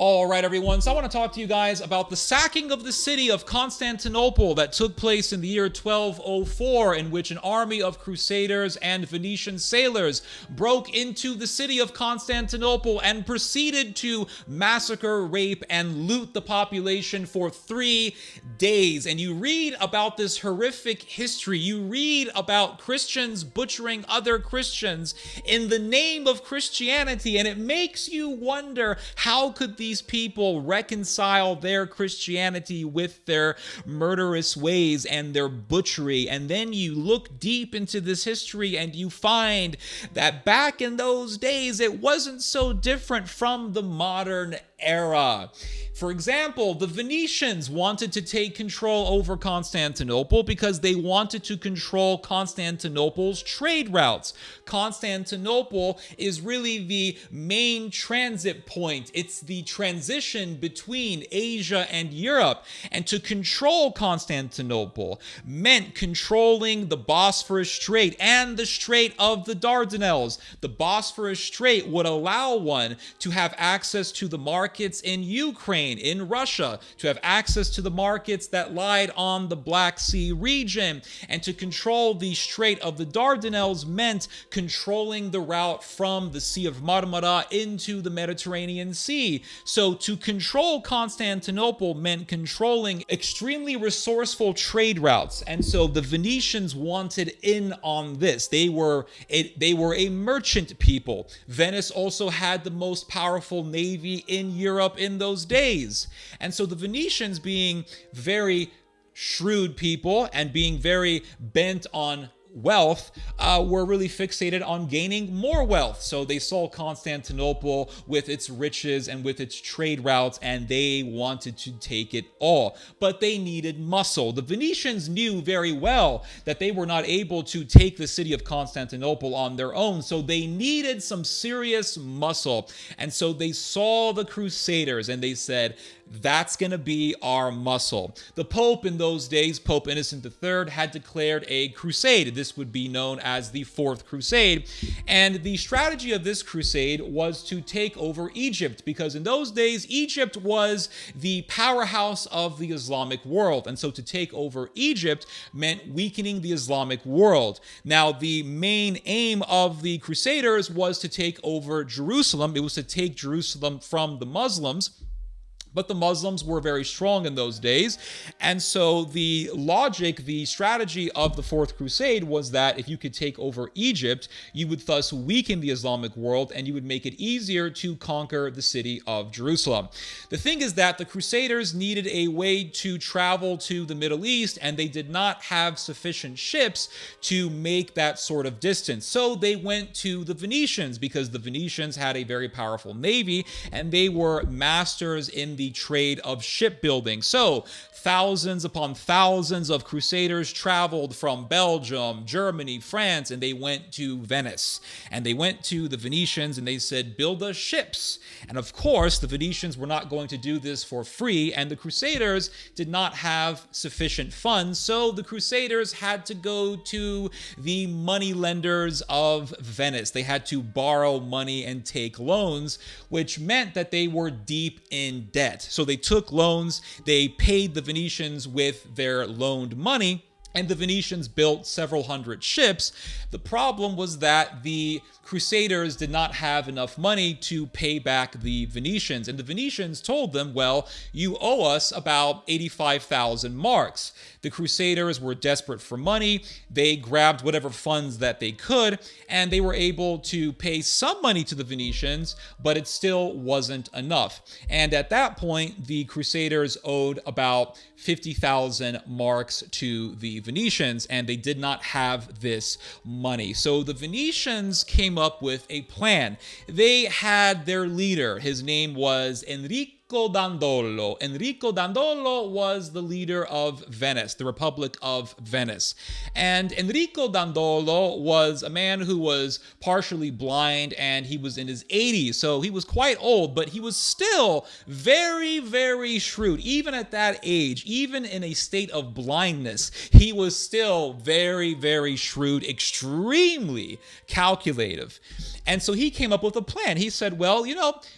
All right, everyone. So I want to talk to you guys about the sacking of the city of Constantinople that took place in the year 1204, in which an army of crusaders and Venetian sailors broke into the city of Constantinople and proceeded to massacre, rape, and loot the population for 3 days. And you read about this horrific history. You read about Christians butchering other Christians in the name of Christianity, and it makes you wonder, how could these people reconcile their Christianity with their murderous ways and their butchery? And then you look deep into this history and you find that back in those days, it wasn't so different from the modern era. For example, the Venetians wanted to take control over Constantinople because they wanted to control Constantinople's trade routes. Constantinople is really the main transit point. It's the transition between Asia and Europe. And to control Constantinople meant controlling the Bosphorus Strait and the Strait of the Dardanelles. The Bosphorus Strait would allow one to have access to the markets in Ukraine, in Russia, to have access to the markets that lied on the Black Sea region. And to control the Strait of the Dardanelles meant controlling the route from the Sea of Marmara into the Mediterranean Sea. So to control Constantinople meant controlling extremely resourceful trade routes. And so the Venetians wanted in on this. They were a merchant people. Venice also had the most powerful navy in Europe in those days. And so the Venetians, being very shrewd people and being very bent on wealth, were really fixated on gaining more wealth. So they saw Constantinople with its riches and with its trade routes, and they wanted to take it all. But they needed muscle. The Venetians knew very well that they were not able to take the city of Constantinople on their own, so they needed some serious muscle. And so they saw the Crusaders and they said, that's going to be our muscle. The Pope in those days, Pope Innocent III, had declared a crusade. This would be known as the Fourth Crusade. And the strategy of this crusade was to take over Egypt, because in those days, Egypt was the powerhouse of the Islamic world. And so to take over Egypt meant weakening the Islamic world. Now, the main aim of the Crusaders was to take over Jerusalem. It was to take Jerusalem from the Muslims. But the Muslims were very strong in those days. And so the logic, the strategy of the Fourth Crusade was that if you could take over Egypt, you would thus weaken the Islamic world and you would make it easier to conquer the city of Jerusalem. The thing is that the Crusaders needed a way to travel to the Middle East, and they did not have sufficient ships to make that sort of distance. So they went to the Venetians, because the Venetians had a very powerful navy and they were masters in the trade of shipbuilding. So thousands upon thousands of crusaders traveled from Belgium, Germany, France, and they went to Venice. And they went to the Venetians and they said, build us ships. And of course, the Venetians were not going to do this for free, and the crusaders did not have sufficient funds. So the crusaders had to go to the money lenders of Venice. They had to borrow money and take loans, which meant that they were deep in debt. So they took loans, they paid the Venetians with their loaned money, and the Venetians built several hundred ships. The problem was that the Crusaders did not have enough money to pay back the Venetians. And the Venetians told them, well, you owe us about 85,000 marks. The Crusaders were desperate for money. They grabbed whatever funds that they could, and they were able to pay some money to the Venetians, but it still wasn't enough. And at that point, the Crusaders owed about 50,000 marks to the Venetians, and they did not have this money. So the Venetians came up with a plan. They had their leader. His name was Enrico Enrico Dandolo. Enrico Dandolo was the leader of Venice, the Republic of Venice. And Enrico Dandolo was a man who was partially blind, and he was in his 80s, so he was quite old, but he was still very, very shrewd. Even at that age, even in a state of blindness, he was still very, very shrewd, extremely calculative. And so he came up with a plan. He said, well,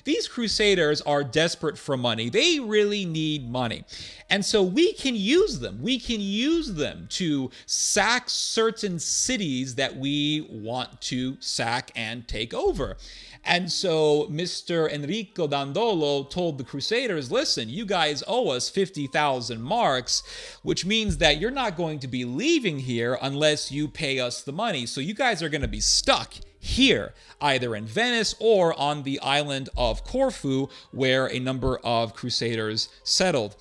these crusaders are desperate for money. They really need money. And so we can use them. We can use them to sack certain cities that we want to sack and take over. And so Mr. Enrico Dandolo told the Crusaders, listen, you guys owe us 50,000 marks, which means that you're not going to be leaving here unless you pay us the money. So you guys are going to be stuck here, either in Venice or on the island of Corfu, where a number of Crusaders settled.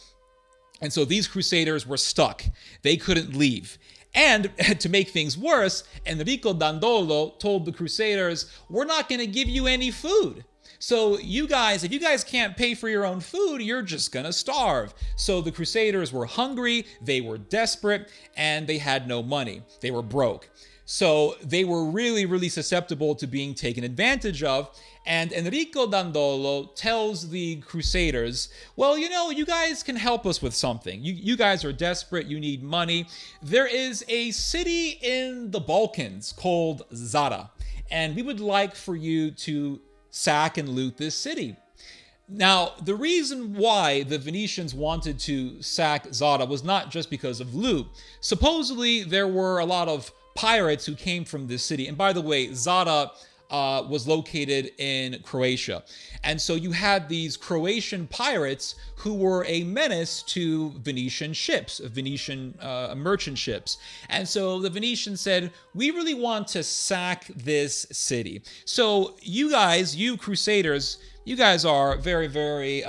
And so these Crusaders were stuck. They couldn't leave. And to make things worse, Enrico Dandolo told the Crusaders, we're not going to give you any food. So you guys, if you guys can't pay for your own food, you're just going to starve. So the Crusaders were hungry, they were desperate, and they had no money. They were broke. So they were really, really susceptible to being taken advantage of. And Enrico Dandolo tells the Crusaders, well, you guys can help us with something. You guys are desperate. You need money. There is a city in the Balkans called Zara, and we would like for you to sack and loot this city. Now, the reason why the Venetians wanted to sack Zara was not just because of loot. Supposedly, there were a lot of pirates who came from this city. And by the way, Zara was located in Croatia. And so you had these Croatian pirates who were a menace to Venetian ships, Venetian merchant ships. And so the Venetians said, we really want to sack this city. So you guys, you Crusaders, you guys are very, very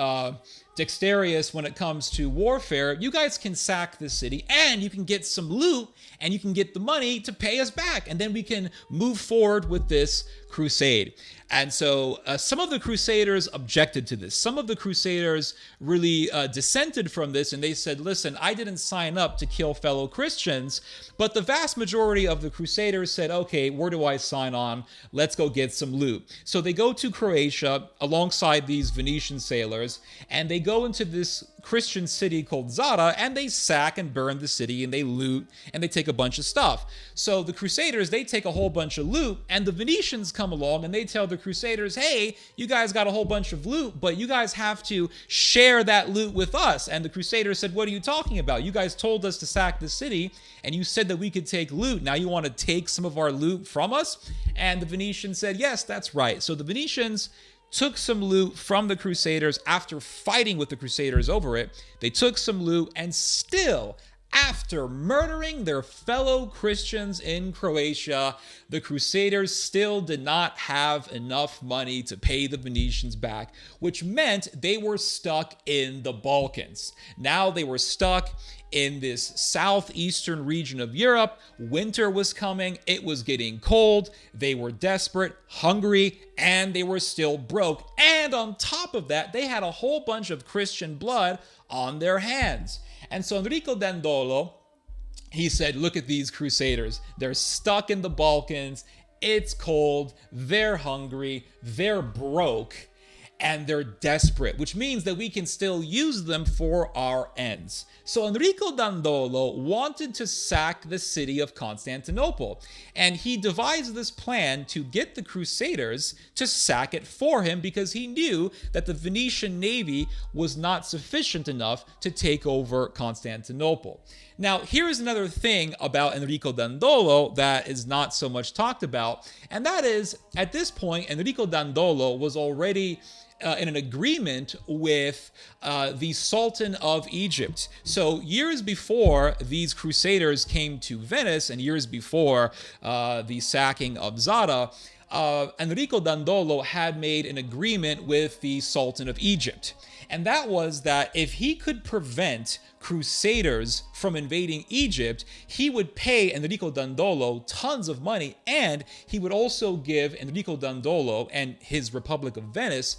dexterous when it comes to warfare. You guys can sack this city, and you can get some loot, and you can get the money to pay us back, and then we can move forward with this crusade. And so some of the Crusaders objected to this. Some of the Crusaders really dissented from this, and they said, listen, I didn't sign up to kill fellow Christians. But the vast majority of the Crusaders said, okay, where do I sign on? Let's go get some loot. So they go to Croatia alongside these Venetian sailors, and they go into this Christian city called Zara, and they sack and burn the city, and they loot, and they take a bunch of stuff. So the Crusaders, they take a whole bunch of loot, and the Venetians come along, and they tell the Crusaders, hey, you guys got a whole bunch of loot, but you guys have to share that loot with us. And the Crusaders said, what are you talking about? You guys told us to sack the city, and you said that we could take loot. Now you want to take some of our loot from us? And the Venetians said, yes, that's right. So the Venetians took some loot from the Crusaders after fighting with the Crusaders over it. They took some loot, and still, after murdering their fellow Christians in Croatia, the Crusaders still did not have enough money to pay the Venetians back, which meant they were stuck in the Balkans. Now they were stuck in this southeastern region of Europe. Winter was coming. It was getting cold. They were desperate, hungry, and they were still broke. And on top of that, they had a whole bunch of Christian blood on their hands. And so Enrico Dandolo, he said, look at these Crusaders. They're stuck in the Balkans. It's cold. They're hungry. They're broke. And they're desperate, which means that we can still use them for our ends. So Enrico Dandolo wanted to sack the city of Constantinople, and he devised this plan to get the Crusaders to sack it for him, because he knew that the Venetian navy was not sufficient enough to take over Constantinople. Now, here is another thing about Enrico Dandolo that is not so much talked about, and that is, at this point, Enrico Dandolo was already in an agreement with the Sultan of Egypt. So years before these Crusaders came to Venice, and years before the sacking of Zara, Enrico Dandolo had made an agreement with the Sultan of Egypt. And that was that if he could prevent crusaders from invading Egypt, he would pay Enrico Dandolo tons of money, and he would also give Enrico Dandolo and his Republic of Venice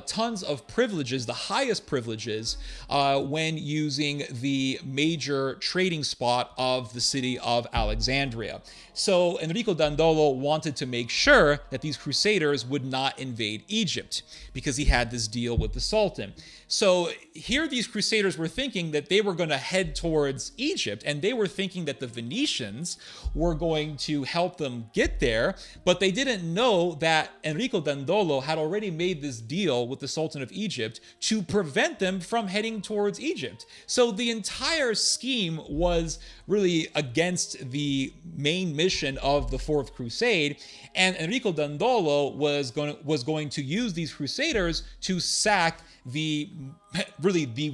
tons of privileges, the highest privileges, when using the major trading spot of the city of Alexandria. So Enrico Dandolo wanted to make sure that these crusaders would not invade Egypt because he had this deal with the Sultan. So here these crusaders were thinking that they were going to head towards Egypt, and they were thinking that the Venetians were going to help them get there, but they didn't know that Enrico Dandolo had already made this deal with the Sultan of Egypt to prevent them from heading towards Egypt. So the entire scheme was really against the main mission of the Fourth Crusade, and Enrico Dandolo was going to use these crusaders to sack the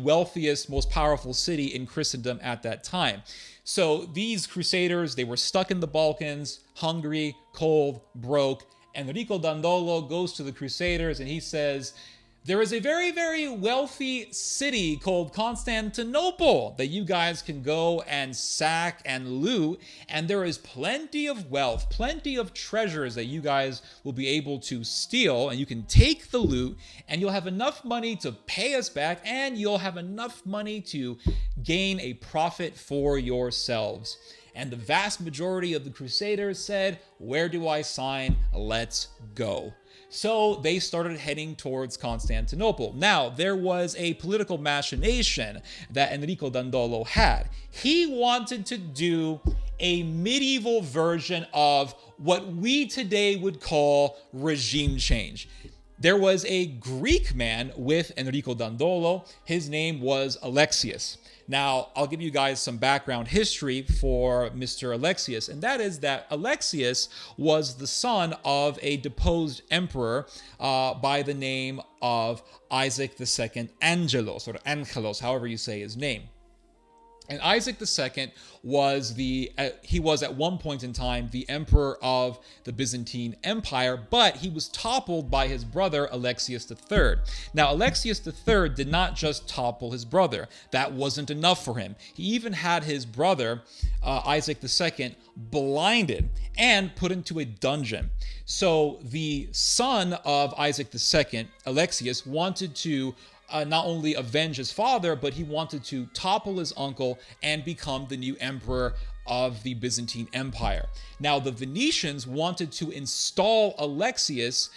wealthiest, most powerful city in Christendom at that time. So these crusaders, they were stuck in the Balkans, hungry, cold, broke. Enrico Dandolo goes to the crusaders and he says, there is a very, very wealthy city called Constantinople that you guys can go and sack and loot, and there is plenty of wealth, plenty of treasures that you guys will be able to steal, and you can take the loot, and you'll have enough money to pay us back, and you'll have enough money to gain a profit for yourselves. And the vast majority of the crusaders said, where do I sign? Let's go. So they started heading towards Constantinople. Now, there was a political machination that Enrico Dandolo had. He wanted to do a medieval version of what we today would call regime change. There was a Greek man with Enrico Dandolo. His name was Alexius. Now, I'll give you guys some background history for Mr. Alexius, and that is that Alexius was the son of a deposed emperor by the name of Isaac II Angelos, or Angelos, however you say his name. And Isaac II was he was at one point in time the emperor of the Byzantine Empire, but he was toppled by his brother Alexius III. Now, Alexius III did not just topple his brother. That wasn't enough for him. He even had his brother, Isaac II, blinded and put into a dungeon. So the son of Isaac II, Alexius, wanted to not only avenge his father, but he wanted to topple his uncle and become the new emperor of the Byzantine Empire. Now, the Venetians wanted to install Alexius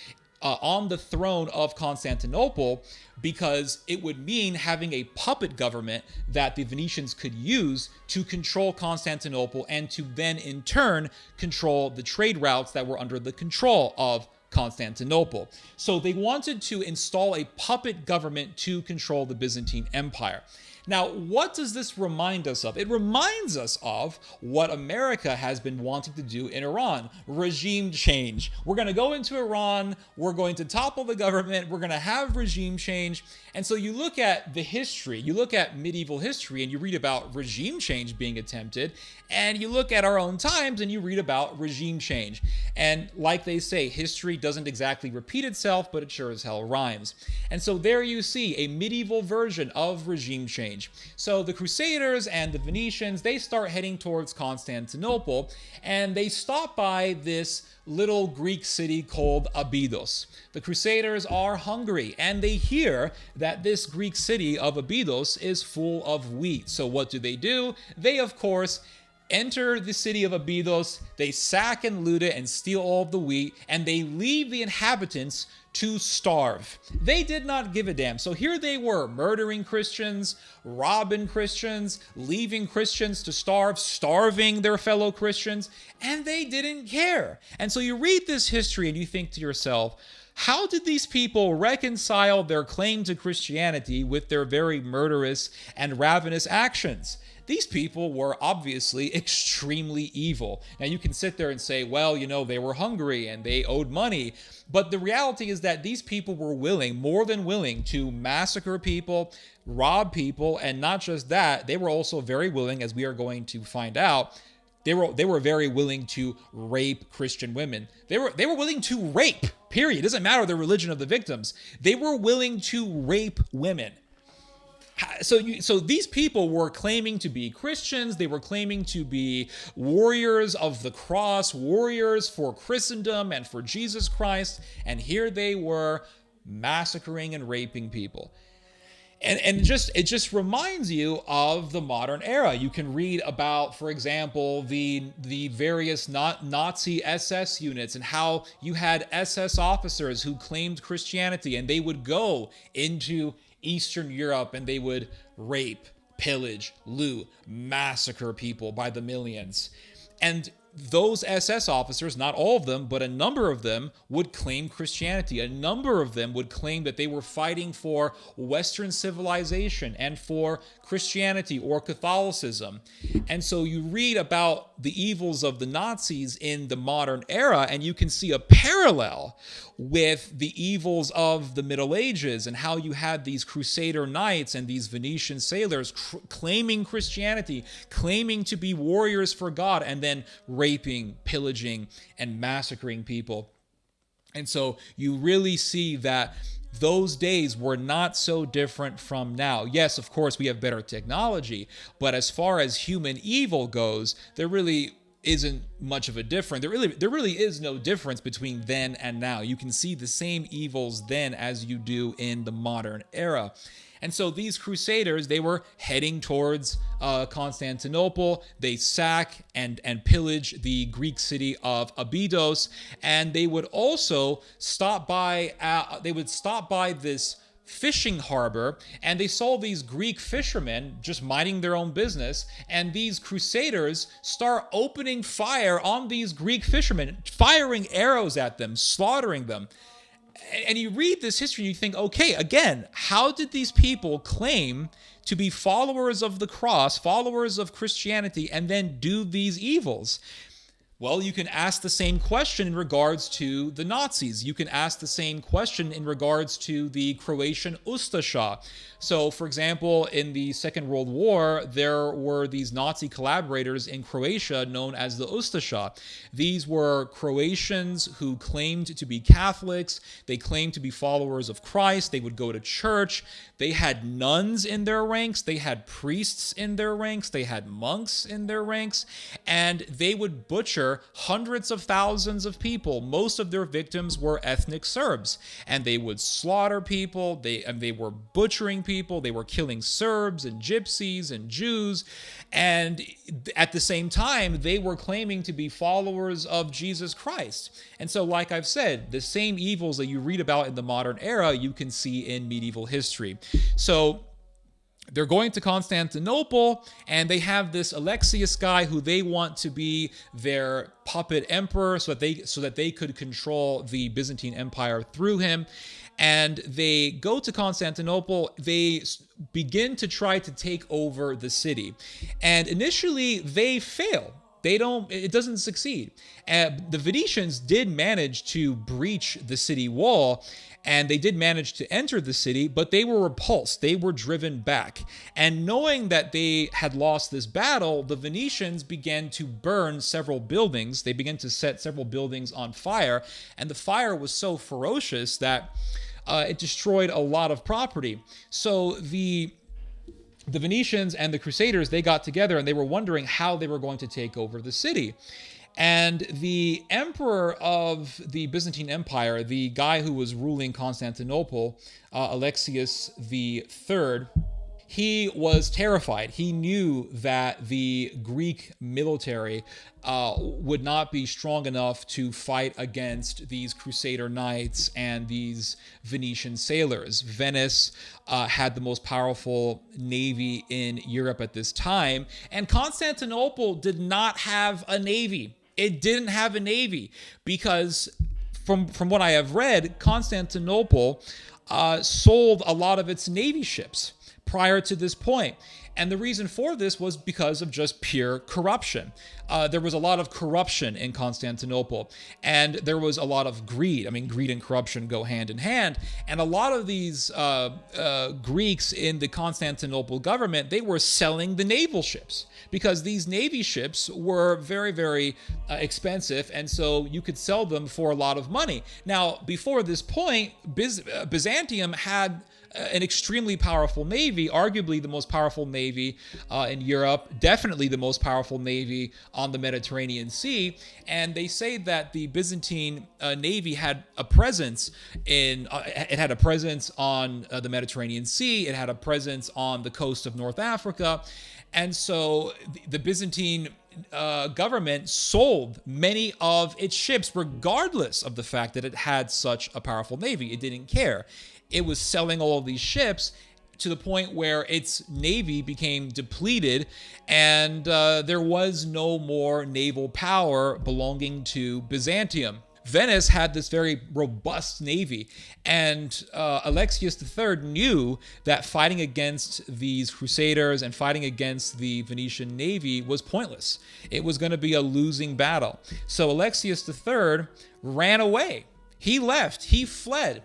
on the throne of Constantinople because it would mean having a puppet government that the Venetians could use to control Constantinople and to then in turn control the trade routes that were under the control of Constantinople. So they wanted to install a puppet government to control the Byzantine Empire. Now, what does this remind us of? It reminds us of what America has been wanting to do in Iran, regime change. We're going to go into Iran, we're going to topple the government, we're going to have regime change. And so you look at the history, you look at medieval history, and you read about regime change being attempted, and you look at our own times and you read about regime change. And like they say, history doesn't exactly repeat itself, but it sure as hell rhymes. And so there you see a medieval version of regime change. So the Crusaders and the Venetians, they start heading towards Constantinople, and they stop by this little Greek city called Abydos. The Crusaders are hungry, and they hear that this Greek city of Abydos is full of wheat. So what do? They, of course, enter the city of Abydos, they sack and loot it and steal all of the wheat, and they leave the inhabitants to starve. They did not give a damn. So here they were, murdering Christians, robbing Christians, leaving Christians to starve, starving their fellow Christians, and they didn't care. And so you read this history and you think to yourself, how did these people reconcile their claim to Christianity with their very murderous and ravenous actions? These people were obviously extremely evil. Now, you can sit there and say, well, they were hungry and they owed money. But the reality is that these people were willing, more than willing, to massacre people, rob people, and not just that, they were also very willing, as we are going to find out, They were very willing to rape Christian women. They were willing to rape. Period. It doesn't matter the religion of the victims. They were willing to rape women. So these people were claiming to be Christians. They were claiming to be warriors of the cross, warriors for Christendom and for Jesus Christ. And here they were massacring and raping people. And it just reminds you of the modern era. You can read about, for example, the various Nazi SS units and how you had SS officers who claimed Christianity, and they would go into Eastern Europe and they would rape, pillage, loot, massacre people by the millions. And those SS officers, not all of them, but a number of them would claim Christianity. A number of them would claim that they were fighting for Western civilization and for Christianity or Catholicism. And so you read about the evils of the Nazis in the modern era, and you can see a parallel with the evils of the Middle Ages and how you had these Crusader knights and these Venetian sailors claiming Christianity, claiming to be warriors for God, and then raping, pillaging, and massacring people. And so you really see that those days were not so different from now. Yes, of course, we have better technology, but as far as human evil goes, there really isn't much of a difference. There really is no difference between then and now. You can see the same evils then as you do in the modern era. And so these crusaders, they were heading towards Constantinople. They sack and pillage the Greek city of Abydos, and they would also stop by. They would stop by this fishing harbor, and they saw these Greek fishermen just minding their own business, and these crusaders start opening fire on these Greek fishermen, firing arrows at them, slaughtering them. And you read this history and you think, okay, again, how did these people claim to be followers of the cross, followers of Christianity, and then do these evils? Well, you can ask the same question in regards to the Nazis. You can ask the same question in regards to the Croatian Ustasha. So, for example, in the Second World War, there were these Nazi collaborators in Croatia known as the Ustasha. These were Croatians who claimed to be Catholics. They claimed to be followers of Christ. They would go to church. They had nuns in their ranks. They had priests in their ranks. They had monks in their ranks. And they would butcher hundreds of thousands of people. Most of their victims were ethnic Serbs. And they would slaughter people. They were butchering people. They were killing Serbs and Gypsies and Jews. And at the same time, they were claiming to be followers of Jesus Christ. And so, like I've said, the same evils that you read about in the modern era, you can see in medieval history. So they're going to Constantinople, and they have this Alexius guy who they want to be their puppet emperor so that they could control the Byzantine Empire through him. And they go to Constantinople. They begin to try to take over the city. And initially, they fail. It doesn't succeed. The Venetians did manage to breach the city wall, and they did manage to enter the city, but they were repulsed. They were driven back. And knowing that they had lost this battle, the Venetians began to burn several buildings. They began to set several buildings on fire, and the fire was so ferocious that it destroyed a lot of property. So the Venetians and the Crusaders, they got together and they were wondering how they were going to take over the city. And the emperor of the Byzantine Empire, the guy who was ruling Constantinople, Alexius III, he was terrified. He knew that the Greek military would not be strong enough to fight against these Crusader knights and these Venetian sailors. Venice had the most powerful navy in Europe at this time, and Constantinople did not have a navy. It didn't have a navy because, from what I have read, Constantinople sold a lot of its navy ships. prior to this point. And the reason for this was because of just pure corruption. There was a lot of corruption in Constantinople, and there was a lot of greed. I mean, greed and corruption go hand in hand. And a lot of these Greeks in the Constantinople government, they were selling the naval ships because these navy ships were very, very expensive, and so you could sell them for a lot of money. Now, before this point, Byzantium had an extremely powerful navy, arguably the most powerful navy in Europe, definitely the most powerful navy on the Mediterranean Sea. And they say that the Byzantine navy had a presence it had a presence on the Mediterranean Sea. It had a presence on the coast of North Africa. And so the Byzantine government sold many of its ships, regardless of the fact that it had such a powerful navy. It didn't care. It was selling all of these ships to the point where its navy became depleted, and there was no more naval power belonging to Byzantium. Venice had this very robust navy, and Alexius III knew that fighting against these crusaders and fighting against the Venetian navy was pointless. It was going to be a losing battle. So Alexius III ran away. He left. He fled.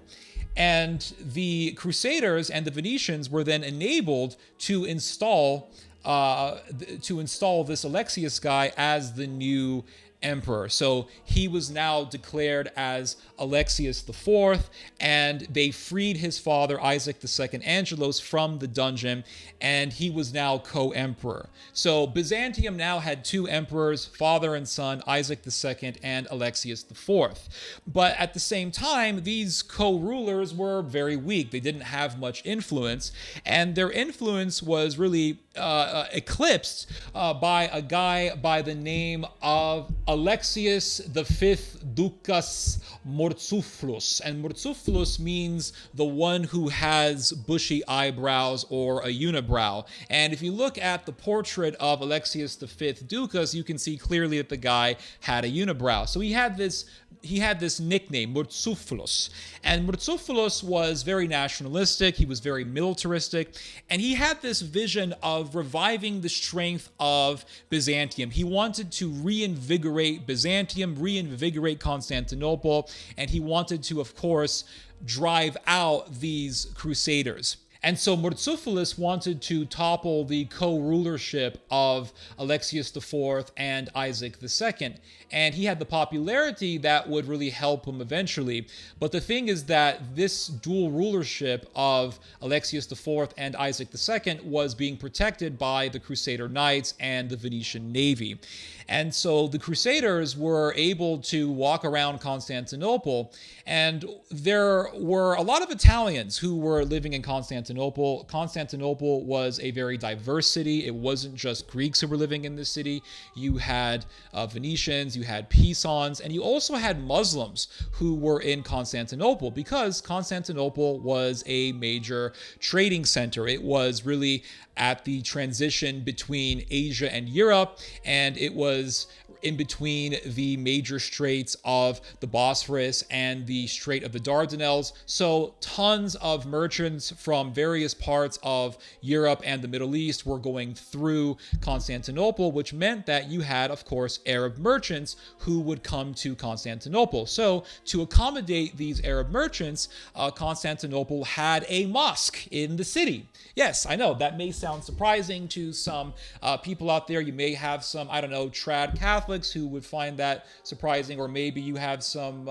And the Crusaders and the Venetians were then enabled to install this Alexius guy as the new emperor. So he was now declared as Alexius IV, and they freed his father, Isaac II Angelos, from the dungeon, and he was now co-emperor. So Byzantium now had two emperors, father and son, Isaac II and Alexius IV. But at the same time, these co-rulers were very weak. They didn't have much influence, and their influence was really eclipsed by a guy by the name of Alexius V Ducas Murtzouphlos. And Murtzouphlos means the one who has bushy eyebrows or a unibrow. And if you look at the portrait of Alexius V Ducas, you can see clearly that the guy had a unibrow. So he had this nickname, Murtzouphlos. And Murtzouphlos was very nationalistic, he was very militaristic, and he had this vision of reviving the strength of Byzantium. He wanted to reinvigorate Byzantium, reinvigorate Constantinople, and he wanted to, of course, drive out these crusaders. And so Murtzouphlos wanted to topple the co-rulership of Alexius IV and Isaac II. And he had the popularity that would really help him eventually. But the thing is that this dual rulership of Alexius IV and Isaac II was being protected by the Crusader Knights and the Venetian navy. And so the Crusaders were able to walk around Constantinople, and there were a lot of Italians who were living in Constantinople. Constantinople was a very diverse city. It wasn't just Greeks who were living in the city. You had Venetians, you had Pisans, and you also had Muslims who were in Constantinople, because Constantinople was a major trading center. It was really at the transition between Asia and Europe, and it was in between the major straits of the Bosphorus and the Strait of the Dardanelles. So tons of merchants from various parts of Europe and the Middle East were going through Constantinople, which meant that you had, of course, Arab merchants who would come to Constantinople. So to accommodate these Arab merchants, Constantinople had a mosque in the city. Yes, I know that may sound surprising to some people out there. You may have some, I don't know, trad Catholics who would find that surprising, or maybe you have some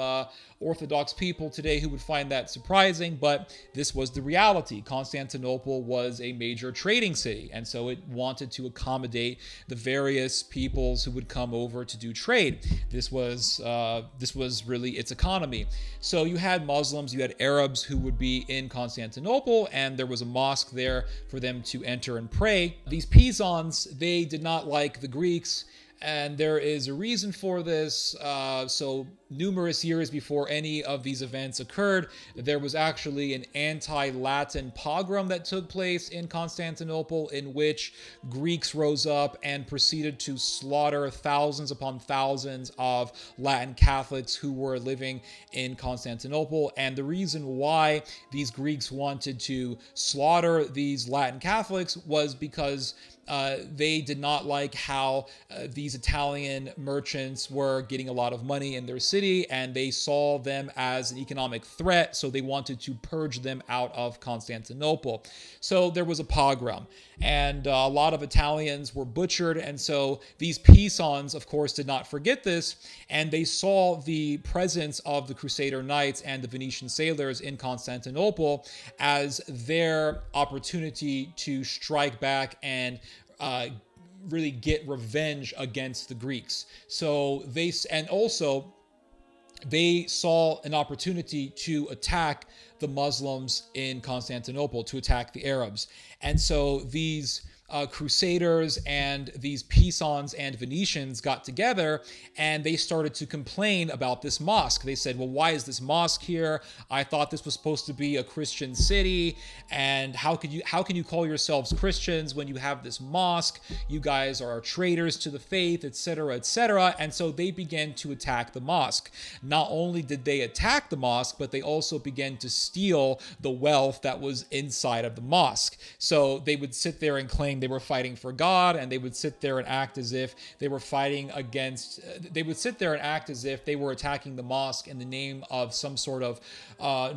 Orthodox people today who would find that surprising, but this was the reality. Constantinople was a major trading city, and so it wanted to accommodate the various peoples who would come over to do trade. This was really its economy. So you had Muslims, you had Arabs who would be in Constantinople, and there was a mosque there for them to enter and pray. These Pisans, they did not like the Greeks, and there is a reason for this. So numerous years before any of these events occurred, there was actually an anti-Latin pogrom that took place in Constantinople, in which Greeks rose up and proceeded to slaughter thousands upon thousands of Latin Catholics who were living in Constantinople. And the reason why these Greeks wanted to slaughter these Latin Catholics was because they did not like how these Italian merchants were getting a lot of money in their city, and they saw them as an economic threat, so they wanted to purge them out of Constantinople. So there was a pogrom, and a lot of Italians were butchered, and so these Pisans, of course, did not forget this, and they saw the presence of the Crusader Knights and the Venetian sailors in Constantinople as their opportunity to strike back and really get revenge against the Greeks. So they saw an opportunity to attack the Muslims in Constantinople, to attack the Arabs. And so these Crusaders and these Pisans and Venetians got together, and they started to complain about this mosque. They said, well, why is this mosque here? I thought this was supposed to be a Christian city, and how can you call yourselves Christians when you have this mosque? You guys are traitors to the faith, etc., etc. And so they began to attack the mosque. Not only did they attack the mosque, but they also began to steal the wealth that was inside of the mosque. So they would sit there and claim they were fighting for God, and they would sit there and act as if they were attacking the mosque in the name of some sort of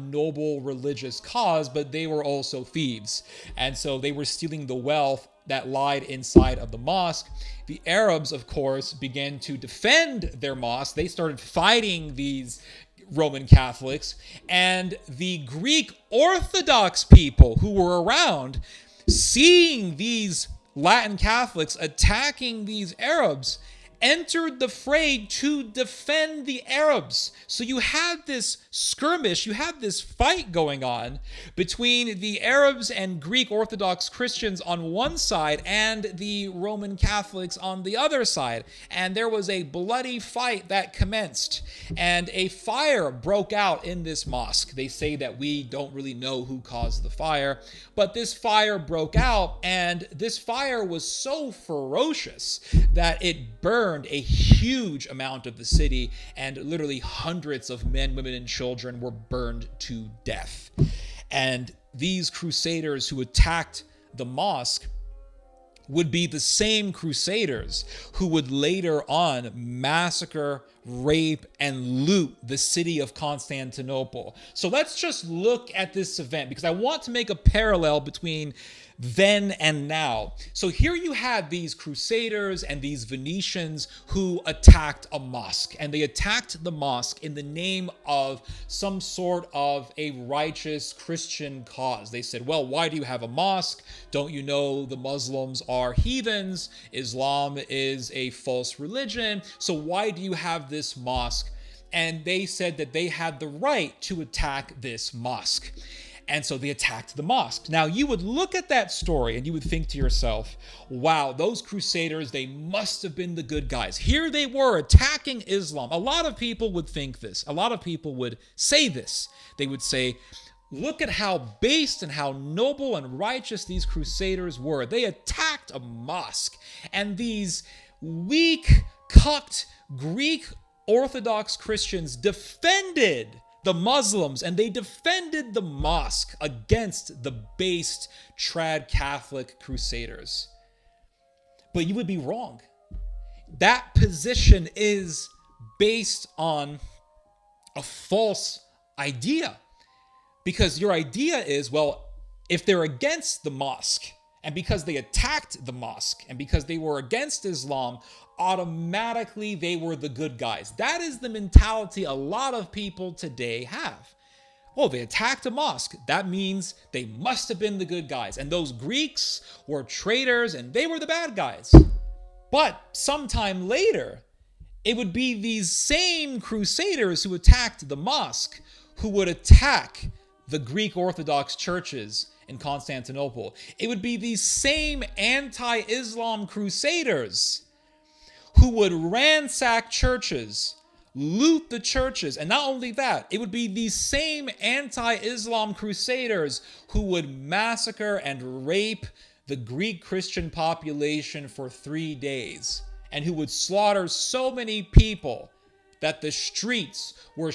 noble religious cause, but they were also thieves. And so they were stealing the wealth that lied inside of the mosque. The Arabs, of course, began to defend their mosque. They started fighting these Roman Catholics, and the Greek Orthodox people who were around, seeing these Latin Catholics attacking these Arabs, entered the fray to defend the Arabs. So you had this skirmish, you had this fight going on between the Arabs and Greek Orthodox Christians on one side and the Roman Catholics on the other side. And there was a bloody fight that commenced, and a fire broke out in this mosque. They say that we don't really know who caused the fire, but this fire broke out, and this fire was so ferocious that it burned a huge amount of the city, and literally hundreds of men, women, and children were burned to death. And these crusaders who attacked the mosque would be the same crusaders who would later on massacre, rape, and loot the city of Constantinople. So let's just look at this event, because I want to make a parallel between then and now. So here you had these crusaders and these Venetians who attacked a mosque, and they attacked the mosque in the name of some sort of a righteous Christian cause. They said, well, why do you have a mosque? Don't you know the Muslims are heathens? Islam is a false religion. So why do you have this mosque? And they said that they had the right to attack this mosque. And so they attacked the mosque. Now, you would look at that story and you would think to yourself, wow, those crusaders, they must have been the good guys. Here they were attacking Islam. A lot of people would think this. A lot of people would say this. They would say, look at how based and how noble and righteous these crusaders were. They attacked a mosque. And these weak, cucked Greek Orthodox Christians defended the Muslims, and they defended the mosque against the based trad Catholic crusaders. But you would be wrong. That position is based on a false idea, because your idea is, well, if they're against the mosque, and because they attacked the mosque, and because they were against Islam, automatically they were the good guys. That is the mentality a lot of people today have. Well, they attacked a mosque. That means they must have been the good guys. And those Greeks were traitors, and they were the bad guys. But sometime later, it would be these same crusaders who attacked the mosque who would attack the Greek Orthodox churches in Constantinople. It would be these same anti-Islam crusaders who would ransack churches, loot the churches. And not only that, it would be these same anti-Islam crusaders who would massacre and rape the Greek Christian population for 3 days, and who would slaughter so many people that the streets were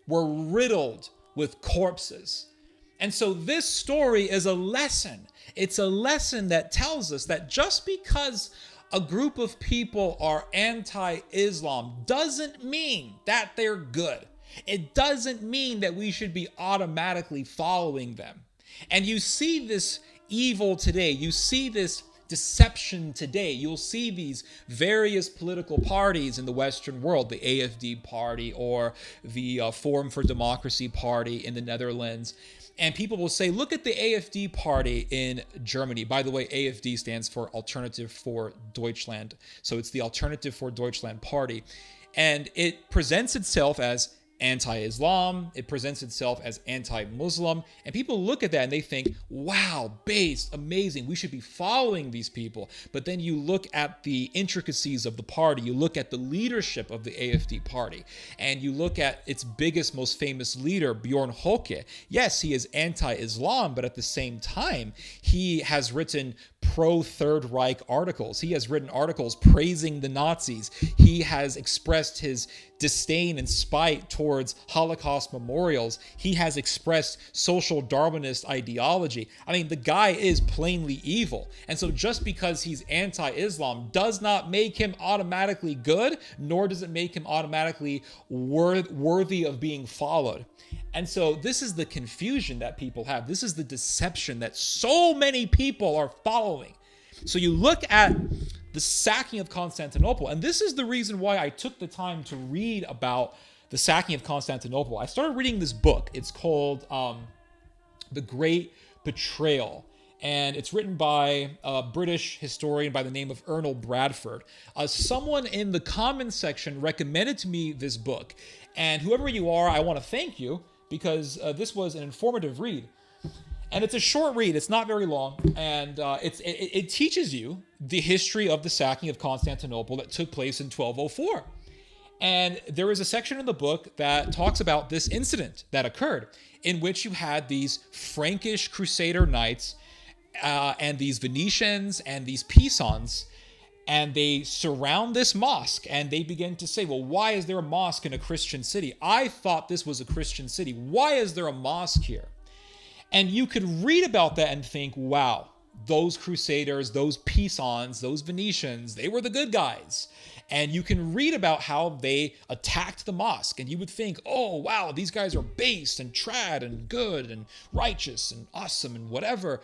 riddled with corpses. And so this story is a lesson. It's a lesson that tells us that just because a group of people are anti-Islam doesn't mean that they're good. It doesn't mean that we should be automatically following them. And you see this evil today. You see this deception today. You'll see these various political parties in the Western world, the AFD party or the Forum for Democracy party in the Netherlands. And people will say, look at the AFD party in Germany. By the way, AFD stands for Alternative for Deutschland. So it's the Alternative for Deutschland party. And it presents itself as anti-Islam. It presents itself as anti-Muslim. And people look at that and they think, wow, based, amazing. We should be following these people. But then you look at the intricacies of the party. You look at the leadership of the AFD party. And you look at its biggest, most famous leader, Bjorn Höcke. Yes, he is anti-Islam, but at the same time, he has written pro-Third Reich articles. He has written articles praising the Nazis. He has expressed his disdain and spite towards Holocaust memorials. He has expressed social Darwinist ideology. I mean, the guy is plainly evil. And so just because he's anti-Islam does not make him automatically good, nor does it make him automatically worthy of being followed. And so this is the confusion that people have. This is the deception that so many people are following. So you look at the sacking of Constantinople, and this is the reason why I took the time to read about the sacking of Constantinople. I started reading this book. It's called The Great Betrayal. And it's written by a British historian by the name of Ernest Bradford. Someone in the comments section recommended to me this book. And whoever you are, I want to thank you, because this was an informative read. And it's a short read. It's not very long. And it teaches you the history of the sacking of Constantinople that took place in 1204. And there is a section in the book that talks about this incident that occurred, in which you had these Frankish Crusader knights and these Venetians and these Pisans, and they surround this mosque and they begin to say, well, why is there a mosque in a Christian city? I thought this was a Christian city. Why is there a mosque here? And you could read about that and think, wow, those Crusaders, those Pisans, those Venetians, they were the good guys. And you can read about how they attacked the mosque. And you would think, oh, wow, these guys are based and trad and good and righteous and awesome and whatever.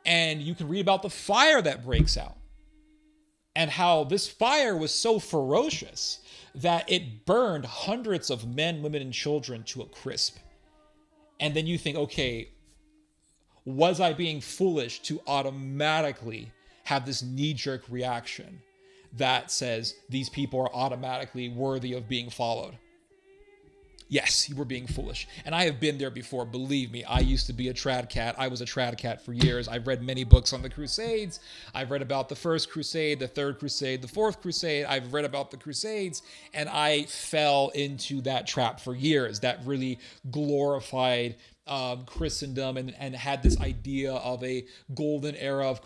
And you can read about the fire that breaks out. And how this fire was so ferocious that it burned hundreds of men, women, and children to a crisp. And then you think, okay, was I being foolish to automatically have this knee-jerk reaction that says these people are automatically worthy of being followed? Yes, you were being foolish. And I have been there before. Believe me, I used to be a trad cat. I was a trad cat for years. I've read many books on the Crusades. I've read about the First Crusade, the Third Crusade, the Fourth Crusade. I've read about the Crusades, and I fell into that trap for years. That really glorified Christendom and had this idea of a golden era of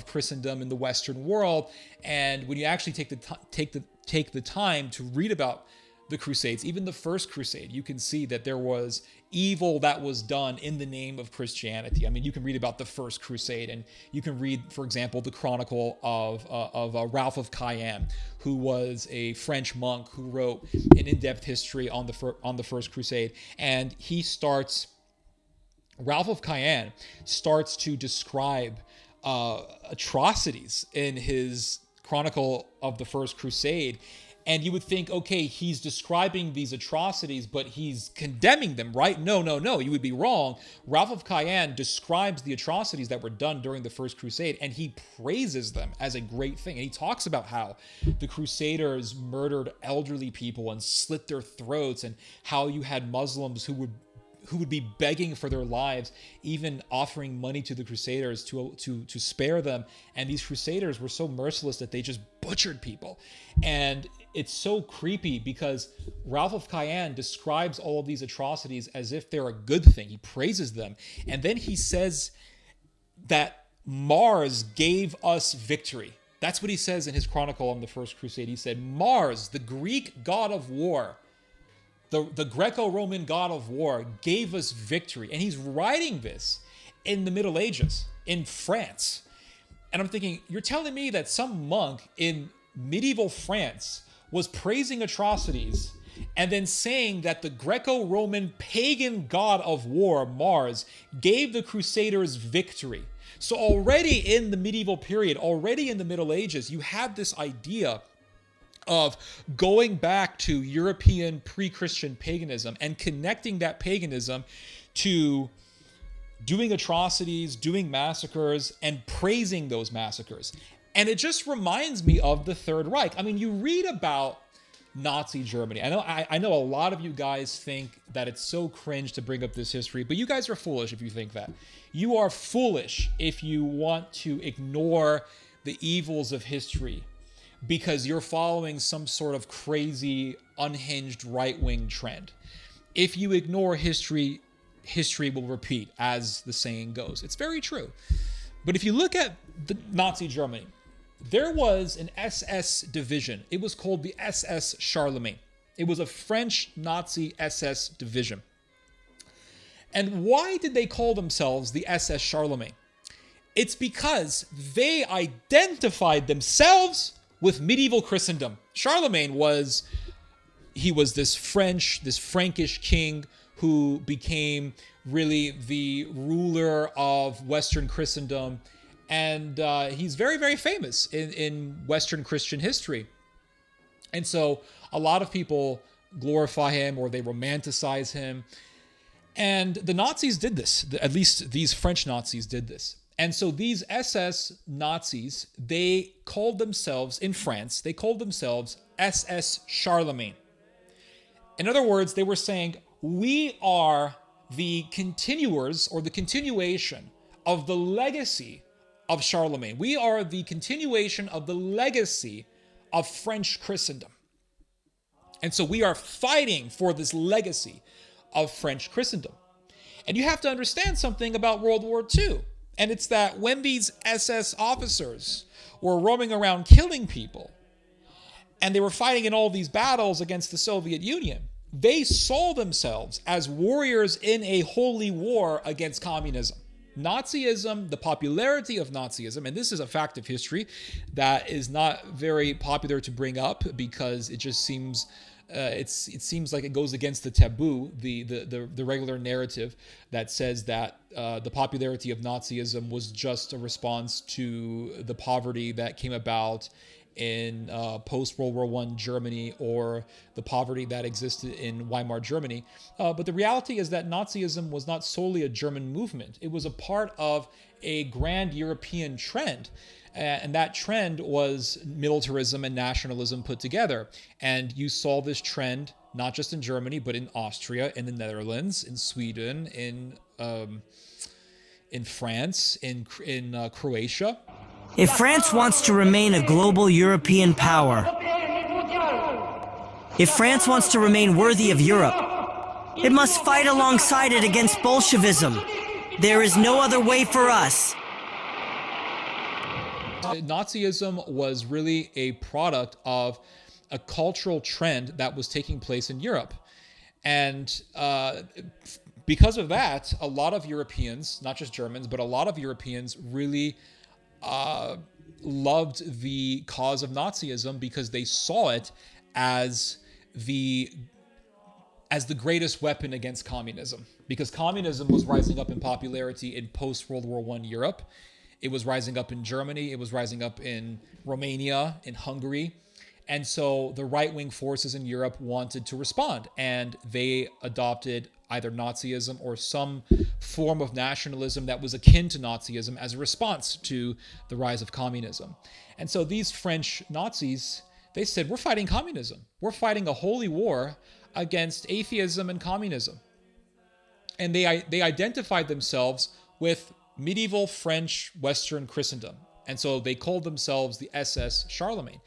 Christendom in the Western world. And when you actually take the time to read about the Crusades, even the First Crusade, you can see that there was evil that was done in the name of Christianity. I mean, you can read about the First Crusade, and you can read, for example, the chronicle of Ralph of Cayenne, who was a French monk who wrote an in-depth history on the First Crusade. And Ralph of Cayenne starts to describe atrocities in his chronicle of the First Crusade. And you would think, okay, he's describing these atrocities, but he's condemning them, right? No, you would be wrong. Ralph of Cayenne describes the atrocities that were done during the First Crusade, and he praises them as a great thing. And he talks about how the Crusaders murdered elderly people and slit their throats, and how you had Muslims who would be begging for their lives, even offering money to the Crusaders to spare them. And these Crusaders were so merciless that they just butchered people. And it's so creepy because Ralph of Cayenne describes all of these atrocities as if they're a good thing. He praises them. And then he says that Mars gave us victory. That's what he says in his chronicle on the First Crusade. He said, Mars, the Greek god of war, the Greco-Roman god of war, gave us victory. And he's writing this in the Middle Ages, in France. And I'm thinking, you're telling me that some monk in medieval France was praising atrocities and then saying that the Greco-Roman pagan god of war, Mars, gave the Crusaders victory. So already in the medieval period, already in the Middle Ages, you had this idea of going back to European pre-Christian paganism and connecting that paganism to doing atrocities, doing massacres, and praising those massacres. And it just reminds me of the Third Reich. I mean, you read about Nazi Germany. I know a lot of you guys think that it's so cringe to bring up this history, but you guys are foolish if you think that. You are foolish if you want to ignore the evils of history because you're following some sort of crazy, unhinged right-wing trend. If you ignore history, history will repeat, as the saying goes. It's very true. But if you look at the Nazi Germany, there was an SS division. It was called the SS Charlemagne. It was a French Nazi SS division. And why did they call themselves the SS Charlemagne? It's because they identified themselves with medieval Christendom. Charlemagne was this Frankish king who became really the ruler of Western Christendom. And he's very, very famous in Western Christian history. And so a lot of people glorify him or they romanticize him. And the Nazis did this. At least these French Nazis did this. And so these SS Nazis, they called themselves, in France, they called themselves SS Charlemagne. In other words, they were saying, we are the continuers or the continuation of the legacy of Charlemagne. We are the continuation of the legacy of French Christendom. And so we are fighting for this legacy of French Christendom. And you have to understand something about World War II. And it's that when these SS officers were roaming around killing people, and they were fighting in all these battles against the Soviet Union, they saw themselves as warriors in a holy war against communism. Nazism, the popularity of Nazism, and this is a fact of history that is not very popular to bring up because it just seems it seems like it goes against the taboo, the regular narrative that says that the popularity of Nazism was just a response to the poverty that came about in post-World War I Germany or the poverty that existed in Weimar Germany. But the reality is that Nazism was not solely a German movement. It was a part of a grand European trend. And that trend was militarism and nationalism put together. And you saw this trend not just in Germany, but in Austria, in the Netherlands, in Sweden, in France, in Croatia. If France wants to remain a global European power, if France wants to remain worthy of Europe, it must fight alongside it against Bolshevism. There is no other way for us. Nazism was really a product of a cultural trend that was taking place in Europe. And because of that, a lot of Europeans, not just Germans, but a lot of Europeans really loved the cause of Nazism because they saw it as the greatest weapon against communism. Because communism was rising up in popularity in post-World War I Europe. It was rising up in Germany. It was rising up in Romania, in Hungary. And so the right-wing forces in Europe wanted to respond, and they adopted either Nazism or some form of nationalism that was akin to Nazism as a response to the rise of communism. And so these French Nazis, they said, we're fighting communism. We're fighting a holy war against atheism and communism. And they identified themselves with medieval French Western Christendom. And so they called themselves the SS Charlemagne.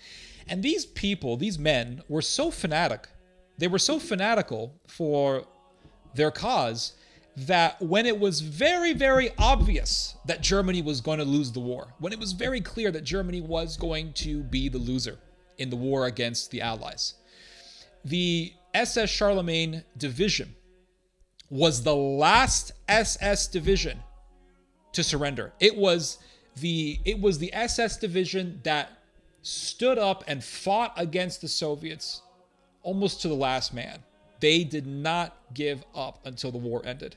And these people, these men, were so fanatic. They were so fanatical for their cause that when it was very, very obvious that Germany was going to lose the war, when it was very clear that Germany was going to be the loser in the war against the Allies, the SS Charlemagne division was the last SS division to surrender. It was the SS division that stood up and fought against the Soviets almost to the last man. They did not give up until the war ended.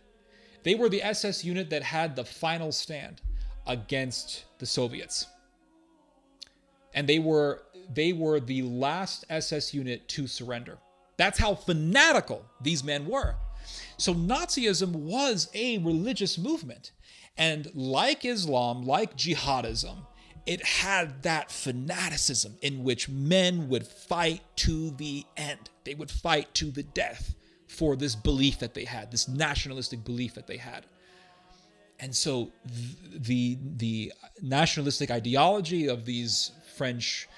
They were the SS unit that had the final stand against the Soviets. And they were the last SS unit to surrender. That's how fanatical these men were. So Nazism was a religious movement. And like Islam, like jihadism, it had that fanaticism in which men would fight to the end. They would fight to the death for this belief that they had, this nationalistic belief that they had. And so the nationalistic ideology of these French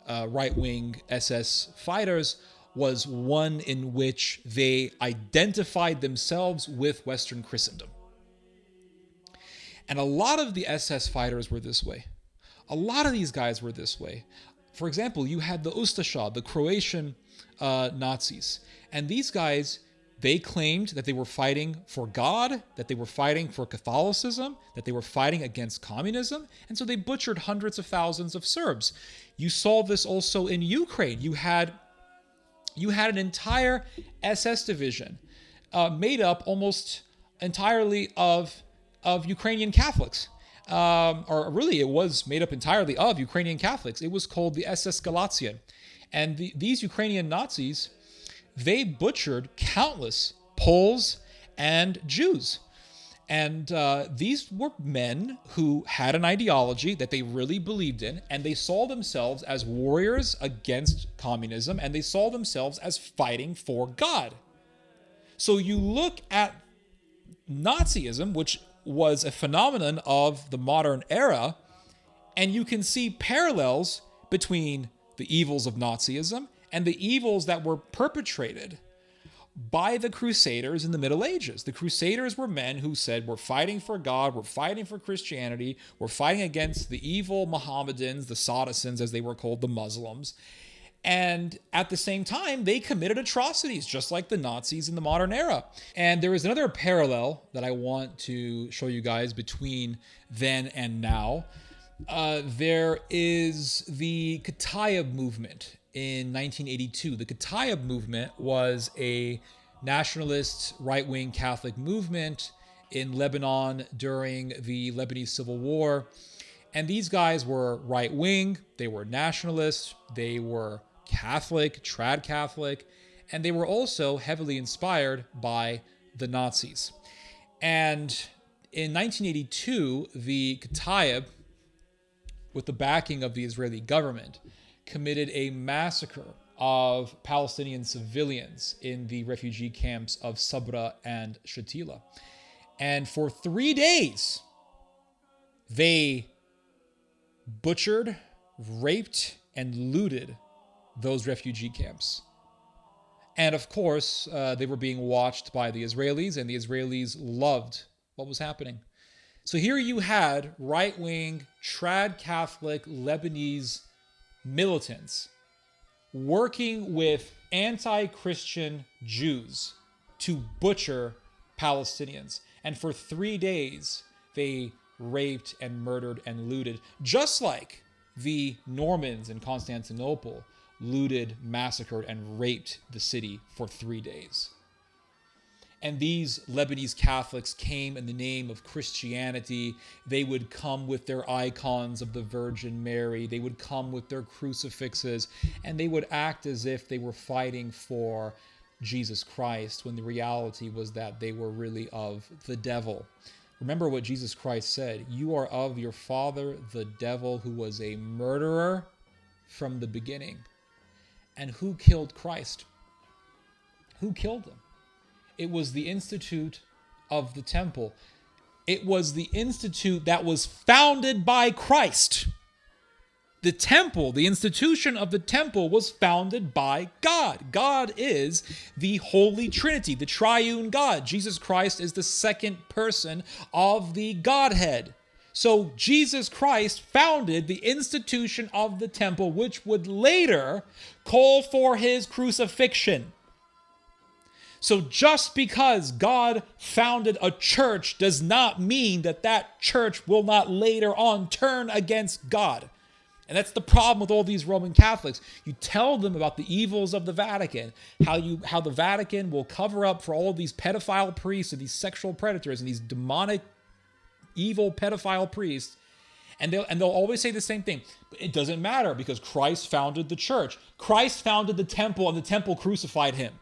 right-wing SS fighters was one in which they identified themselves with Western Christendom. And a lot of the SS fighters were this way. A lot of these guys were this way. For example, you had the Ustasha, the Croatian Nazis. And these guys, they claimed that they were fighting for God, that they were fighting for Catholicism, that they were fighting against communism. And so they butchered hundreds of thousands of Serbs. You saw this also in Ukraine. You had an entire SS division made up almost entirely of Ukrainian Catholics. Or really, it was made up entirely of Ukrainian Catholics. It was called the SS Galician. And these Ukrainian Nazis, they butchered countless Poles and Jews. And these were men who had an ideology that they really believed in, and they saw themselves as warriors against communism, and they saw themselves as fighting for God. So you look at Nazism, which was a phenomenon of the modern era, and you can see parallels between the evils of Nazism and the evils that were perpetrated by the Crusaders in the Middle Ages. The Crusaders were men who said, we're fighting for God, we're fighting for Christianity, we're fighting against the evil Mohammedans, the Saracens as they were called, the Muslims. And at the same time, they committed atrocities, just like the Nazis in the modern era. And there is another parallel that I want to show you guys between then and now. There is the Kataib movement in 1982. The Kataib movement was a nationalist right-wing Catholic movement in Lebanon during the Lebanese Civil War. And these guys were right-wing, they were nationalists, they were Catholic, trad Catholic, and they were also heavily inspired by the Nazis. And in 1982, the Kataib, with the backing of the Israeli government, committed a massacre of Palestinian civilians in the refugee camps of Sabra and Shatila. And for 3 days, they butchered, raped, and looted those refugee camps. And of course, they were being watched by the Israelis, and the Israelis loved what was happening. So here you had right-wing, trad Catholic Lebanese militants working with anti-Christian Jews to butcher Palestinians. And for 3 days, they raped and murdered and looted, just like the Normans in Constantinople looted, massacred, and raped the city for 3 days. And these Lebanese Catholics came in the name of Christianity. They would come with their icons of the Virgin Mary. They would come with their crucifixes, and they would act as if they were fighting for Jesus Christ, when the reality was that they were really of the devil. Remember what Jesus Christ said, "You are of your father, the devil, who was a murderer from the beginning." And who killed Christ? Who killed him? It was the Institute of the Temple. It was the institute that was founded by Christ. The temple, the institution of the temple, was founded by God. God is the Holy Trinity, the triune God. Jesus Christ is the second person of the Godhead. So Jesus Christ founded the institution of the temple, which would later call for his crucifixion. So just because God founded a church does not mean that that church will not later on turn against God. And that's the problem with all these Roman Catholics. You tell them about the evils of the Vatican, how the Vatican will cover up for all of these pedophile priests and these sexual predators and these demonic, evil pedophile priests, and they'll always say the same thing. It doesn't matter because Christ founded the church. Christ founded the temple, and the temple crucified him.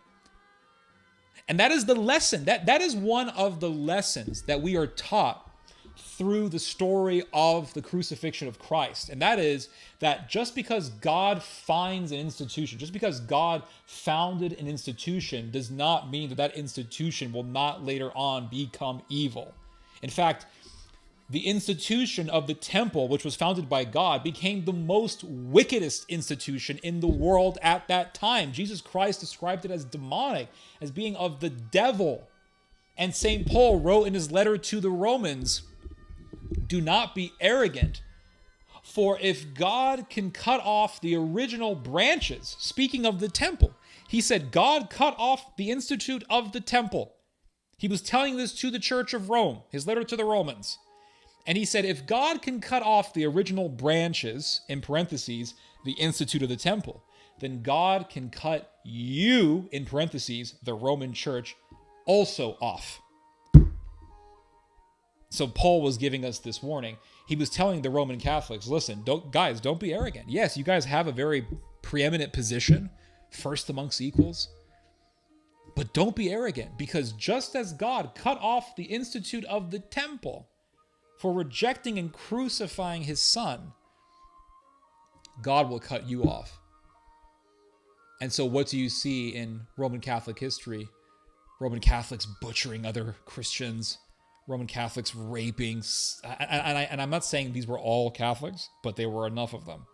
And that is the lesson. That is one of the lessons that we are taught through the story of the crucifixion of Christ. And that is that just because God finds an institution, just because God founded an institution, does not mean that that institution will not later on become evil. In fact, the institution of the temple, which was founded by God, became the most wickedest institution in the world at that time. Jesus Christ described it as demonic, as being of the devil. And St. Paul wrote in his letter to the Romans, "Do not be arrogant, for if God can cut off the original branches," speaking of the temple, he said, God cut off the institute of the temple. He was telling this to the Church of Rome, his letter to the Romans. And he said, if God can cut off the original branches, in parentheses, the institute of the temple, then God can cut you, in parentheses, the Roman Church, also off. So Paul was giving us this warning. He was telling the Roman Catholics, listen, don't be arrogant. Yes, you guys have a very preeminent position, first amongst equals. But don't be arrogant, because just as God cut off the institute of the temple for rejecting and crucifying his son, God will cut you off. And so what do you see in Roman Catholic history? Roman Catholics butchering other Christians, Roman Catholics raping, and I'm not saying these were all Catholics, but there were enough of them,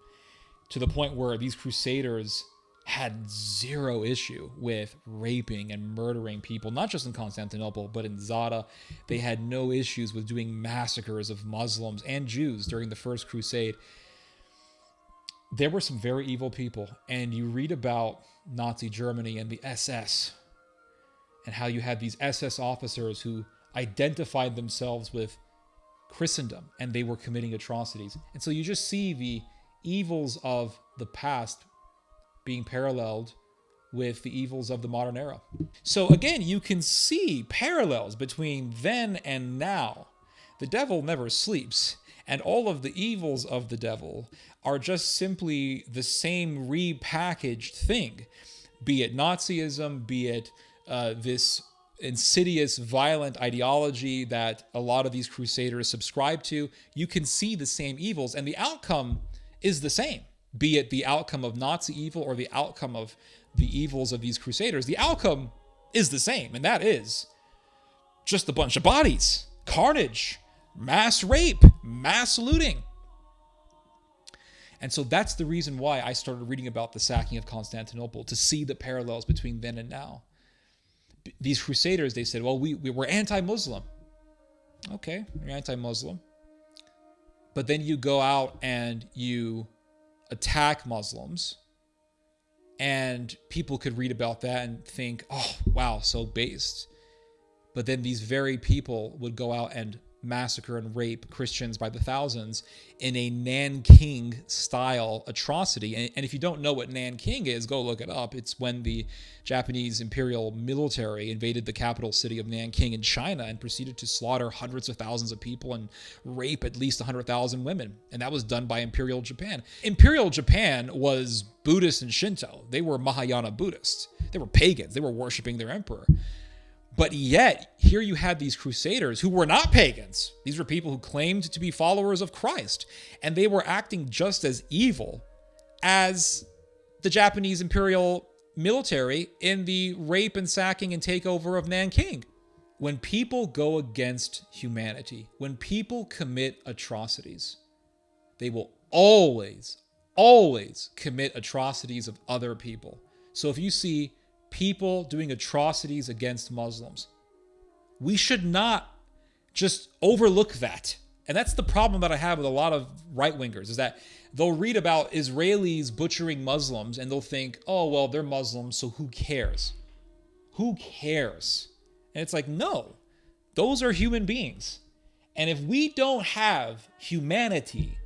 to the point where these crusaders had zero issue with raping and murdering people, not just in Constantinople, but in Zara. They had no issues with doing massacres of Muslims and Jews during the First Crusade. There were some very evil people, and you read about Nazi Germany and the SS, and how you had these SS officers who identified themselves with Christendom, and they were committing atrocities. And so you just see the evils of the past being paralleled with the evils of the modern era. So again, you can see parallels between then and now. The devil never sleeps, and all of the evils of the devil are just simply the same repackaged thing, be it Nazism, be it this insidious, violent ideology that a lot of these crusaders subscribe to. You can see the same evils, and the outcome is the same. Be it the outcome of Nazi evil or the outcome of the evils of these crusaders, the outcome is the same, and that is just a bunch of bodies, carnage, mass rape, mass looting. And so that's the reason why I started reading about the sacking of Constantinople, to see the parallels between then and now. These crusaders, they said, well, we were anti-Muslim. Okay, you're anti-Muslim. But then you go out and you attack Muslims, and people could read about that and think, oh, wow, so based. But then these very people would go out and massacre and rape Christians by the thousands in a Nanking style atrocity. And if you don't know what Nanking is, go look it up. It's when the Japanese imperial military invaded the capital city of Nanking in China and proceeded to slaughter hundreds of thousands of people and rape at least 100,000 women. And that was done by Imperial Japan. Imperial Japan was Buddhist and Shinto. They were Mahayana Buddhists. They were pagans. They were worshiping their emperor. But yet, here you had these crusaders who were not pagans. These were people who claimed to be followers of Christ. And they were acting just as evil as the Japanese imperial military in the rape and sacking and takeover of Nanking. When people go against humanity, when people commit atrocities, they will always, always commit atrocities of other people. So if you see people doing atrocities against Muslims, we should not just overlook that. And that's the problem that I have with a lot of right-wingers, is that they'll read about Israelis butchering Muslims and they'll think, oh, well, they're Muslims, so who cares? Who cares? And it's like, no, those are human beings. And if we don't have humanity,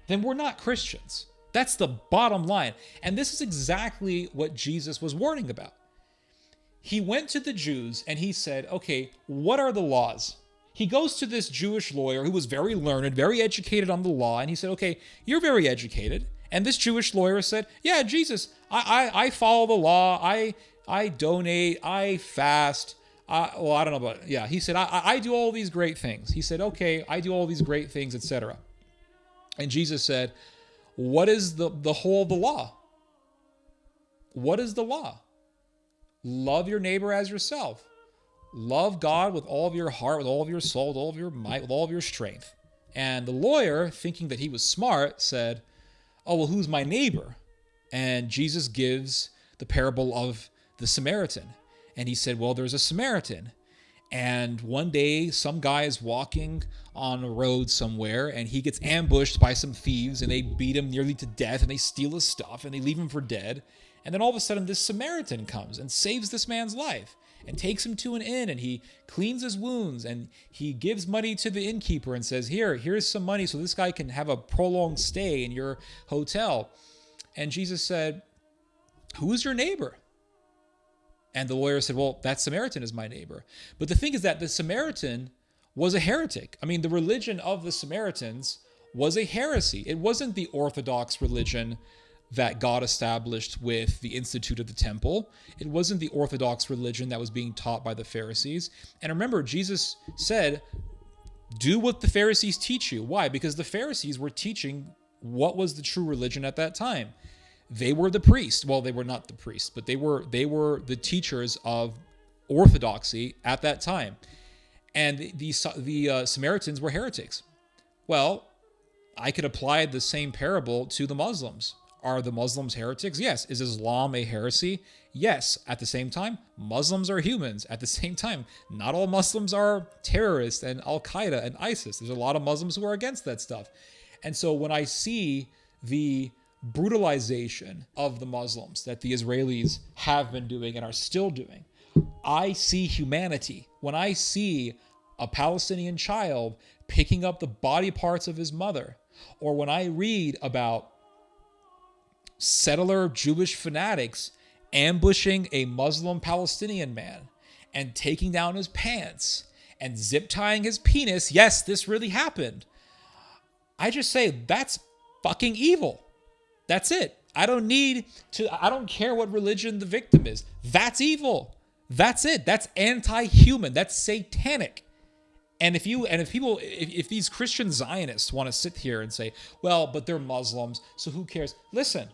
then we're not Christians. That's the bottom line. And this is exactly what Jesus was warning about. He went to the Jews and he said, okay, what are the laws? He goes to this Jewish lawyer who was very learned, very educated on the law. And he said, okay, you're very educated. And this Jewish lawyer said, yeah, Jesus, I follow the law. I donate. I fast. I don't know about it. Yeah, he said, I do all these great things. He said, okay, I do all these great things, etc. And Jesus said, what is the whole of the law? What is the law? Love your neighbor as yourself. Love God with all of your heart, with all of your soul, with all of your might, with all of your strength. And the lawyer, thinking that he was smart, said, oh, well, who's my neighbor? And Jesus gives the parable of the Samaritan. And he said, well, there's a Samaritan. And one day, some guy is walking on a road somewhere, and he gets ambushed by some thieves, and they beat him nearly to death, and they steal his stuff, and they leave him for dead. And then all of a sudden, this Samaritan comes and saves this man's life and takes him to an inn, and he cleans his wounds, and he gives money to the innkeeper and says, here's some money so this guy can have a prolonged stay in your hotel. And Jesus said, who is your neighbor? And the lawyer said, well, that Samaritan is my neighbor. But the thing is that the Samaritan was a heretic. I mean, the religion of the Samaritans was a heresy. It wasn't the Orthodox religion that God established with the Institute of the Temple. It wasn't the Orthodox religion that was being taught by the Pharisees. And remember, Jesus said, do what the Pharisees teach you. Why? Because the Pharisees were teaching what was the true religion at that time. They were the priests. Well, they were not the priests, but they were the teachers of orthodoxy at that time. And the Samaritans were heretics. Well, I could apply the same parable to the Muslims. Are the Muslims heretics? Yes. Is Islam a heresy? Yes. At the same time, Muslims are humans. At the same time, not all Muslims are terrorists and Al-Qaeda and ISIS. There's a lot of Muslims who are against that stuff. And so when I see the brutalization of the Muslims that the Israelis have been doing and are still doing, I see humanity. When I see a Palestinian child picking up the body parts of his mother, or when I read about settler Jewish fanatics ambushing a Muslim Palestinian man and taking down his pants and zip tying his penis, yes, this really happened. I just say that's fucking evil. That's it. I don't care what religion the victim is. That's evil. That's it. That's anti-human. That's satanic. And if these Christian Zionists want to sit here and say, well, but they're Muslims, so who cares? Listen,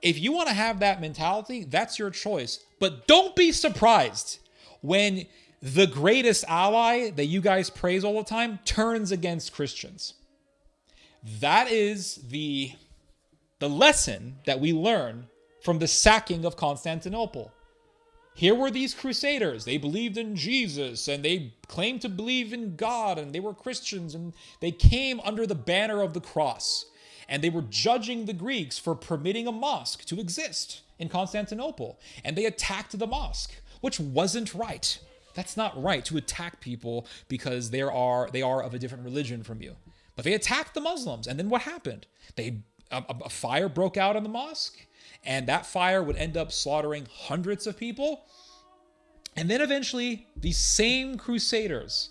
if you want to have that mentality, that's your choice. But don't be surprised when the greatest ally that you guys praise all the time turns against Christians. That is the lesson that we learn from the sacking of Constantinople. Here were these crusaders. They believed in Jesus and they claimed to believe in God and they were Christians and they came under the banner of the cross. And they were judging the Greeks for permitting a mosque to exist in Constantinople. And they attacked the mosque, which wasn't right. That's not right to attack people because they are of a different religion from you. But they attacked the Muslims. And then what happened? A fire broke out in the mosque. And that fire would end up slaughtering hundreds of people. And then eventually, these same crusaders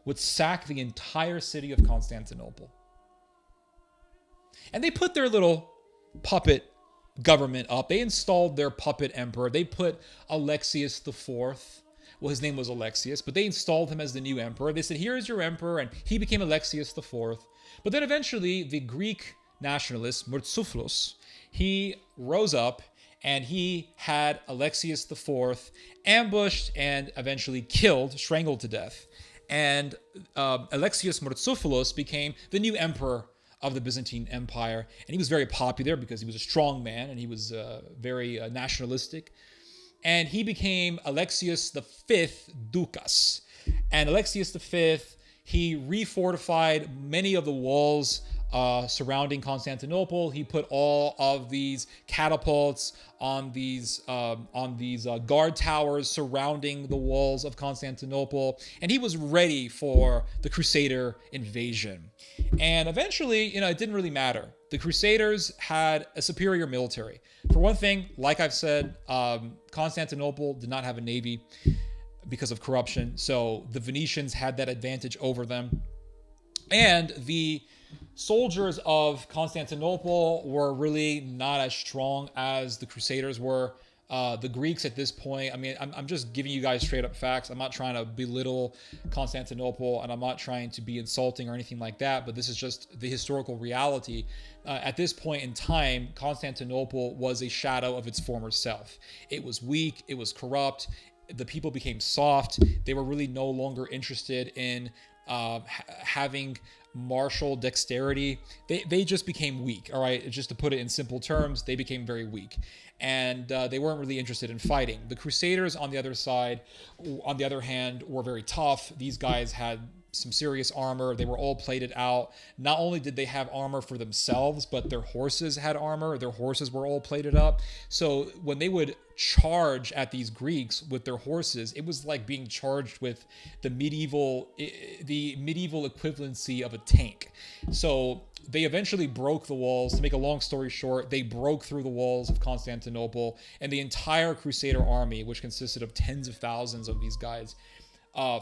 would sack the entire city of Constantinople. And they put their little puppet government up. They installed their puppet emperor. They put Alexius IV. Well, his name was Alexius, but they installed him as the new emperor. They said, here's your emperor, and he became Alexius IV. But then eventually, the Greek nationalist, Murtzouphlos, he rose up and he had Alexius IV ambushed and eventually killed, strangled to death. And Alexius Murtzouphlos became the new emperor of the Byzantine Empire. And he was very popular because he was a strong man and he was very nationalistic. And he became Alexius V Ducas. And Alexius V, he refortified many of the walls surrounding Constantinople. He put all of these catapults on these guard towers surrounding the walls of Constantinople, and he was ready for the Crusader invasion. And eventually, it didn't really matter. The Crusaders had a superior military. For one thing, like I've said, Constantinople did not have a navy because of corruption, so the Venetians had that advantage over them. And the soldiers of Constantinople were really not as strong as the Crusaders were. The Greeks at this point, I'm just giving you guys straight up facts. I'm not trying to belittle Constantinople, and I'm not trying to be insulting or anything like that, but this is just the historical reality. At this point in time, Constantinople was a shadow of its former self. It was weak, it was corrupt, the people became soft. They were really no longer interested in having martial dexterity. They just became weak. All right, just to put it in simple terms, they became very weak, and they weren't really interested in fighting. The Crusaders, on the other hand, were very tough. These guys had some serious armor. They were all plated out. Not only did they have armor for themselves, but their horses had armor. Their horses were all plated up. So when they would charge at these Greeks with their horses, it was like being charged with the medieval equivalency of a tank. So they eventually broke the walls. To make a long story short, they broke through the walls of Constantinople, and the entire Crusader army, which consisted of tens of thousands of these guys,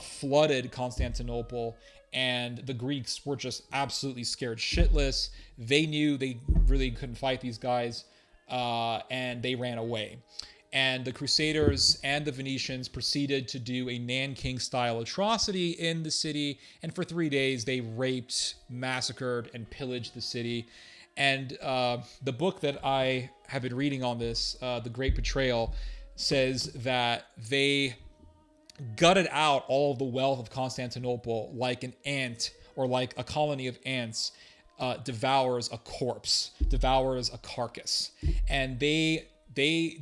flooded Constantinople, and the Greeks were just absolutely scared shitless. They knew they really couldn't fight these guys, and they ran away. And the Crusaders and the Venetians proceeded to do a Nanking-style atrocity in the city, and for 3 days they raped, massacred, and pillaged the city. And the book that I have been reading on this, The Great Betrayal, says that they gutted out all of the wealth of Constantinople like an ant, or like a colony of ants devours a corpse, devours a carcass. And they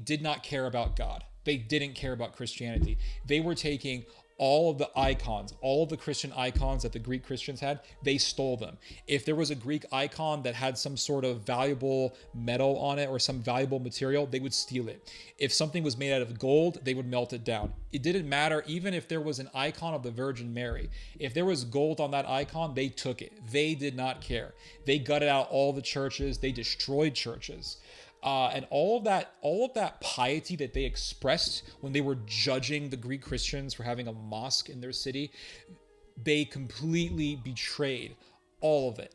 did not care about God. They didn't care about Christianity. They were taking all of the icons, all of the Christian icons that the Greek Christians had, they stole them. If there was a Greek icon that had some sort of valuable metal on it or some valuable material, they would steal it. If something was made out of gold, they would melt it down. It didn't matter even if there was an icon of the Virgin Mary. If there was gold on that icon, they took it. They did not care. They gutted out all the churches. They destroyed churches. And all of that piety that they expressed when they were judging the Greek Christians for having a mosque in their city, they completely betrayed all of it.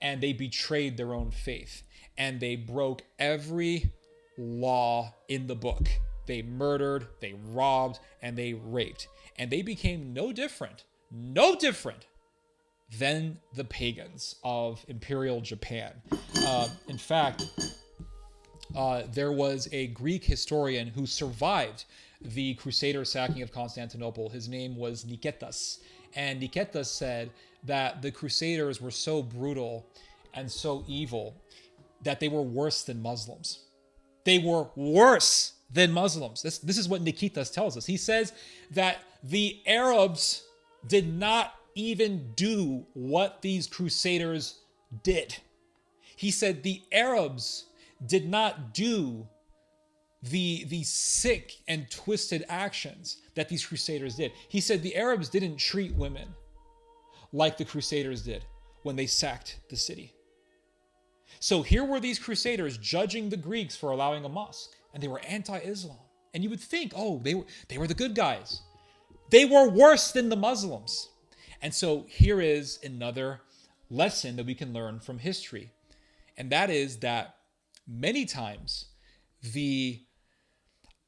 And they betrayed their own faith. And they broke every law in the book. They murdered, they robbed, and they raped. And they became no different than the pagans of Imperial Japan. In fact, there was a Greek historian who survived the Crusader sacking of Constantinople. His name was Nicetas. And Nicetas said that the Crusaders were so brutal and so evil that they were worse than Muslims. They were worse than Muslims. This is what Nicetas tells us. He says that the Arabs did not even do what these Crusaders did. He said the Arabs did not do the sick and twisted actions that these Crusaders did. He said the Arabs didn't treat women like the Crusaders did when they sacked the city. So here were these Crusaders judging the Greeks for allowing a mosque, and they were anti-Islam. And you would think, oh, they were the good guys. They were worse than the Muslims. And so here is another lesson that we can learn from history. And that is that many times, the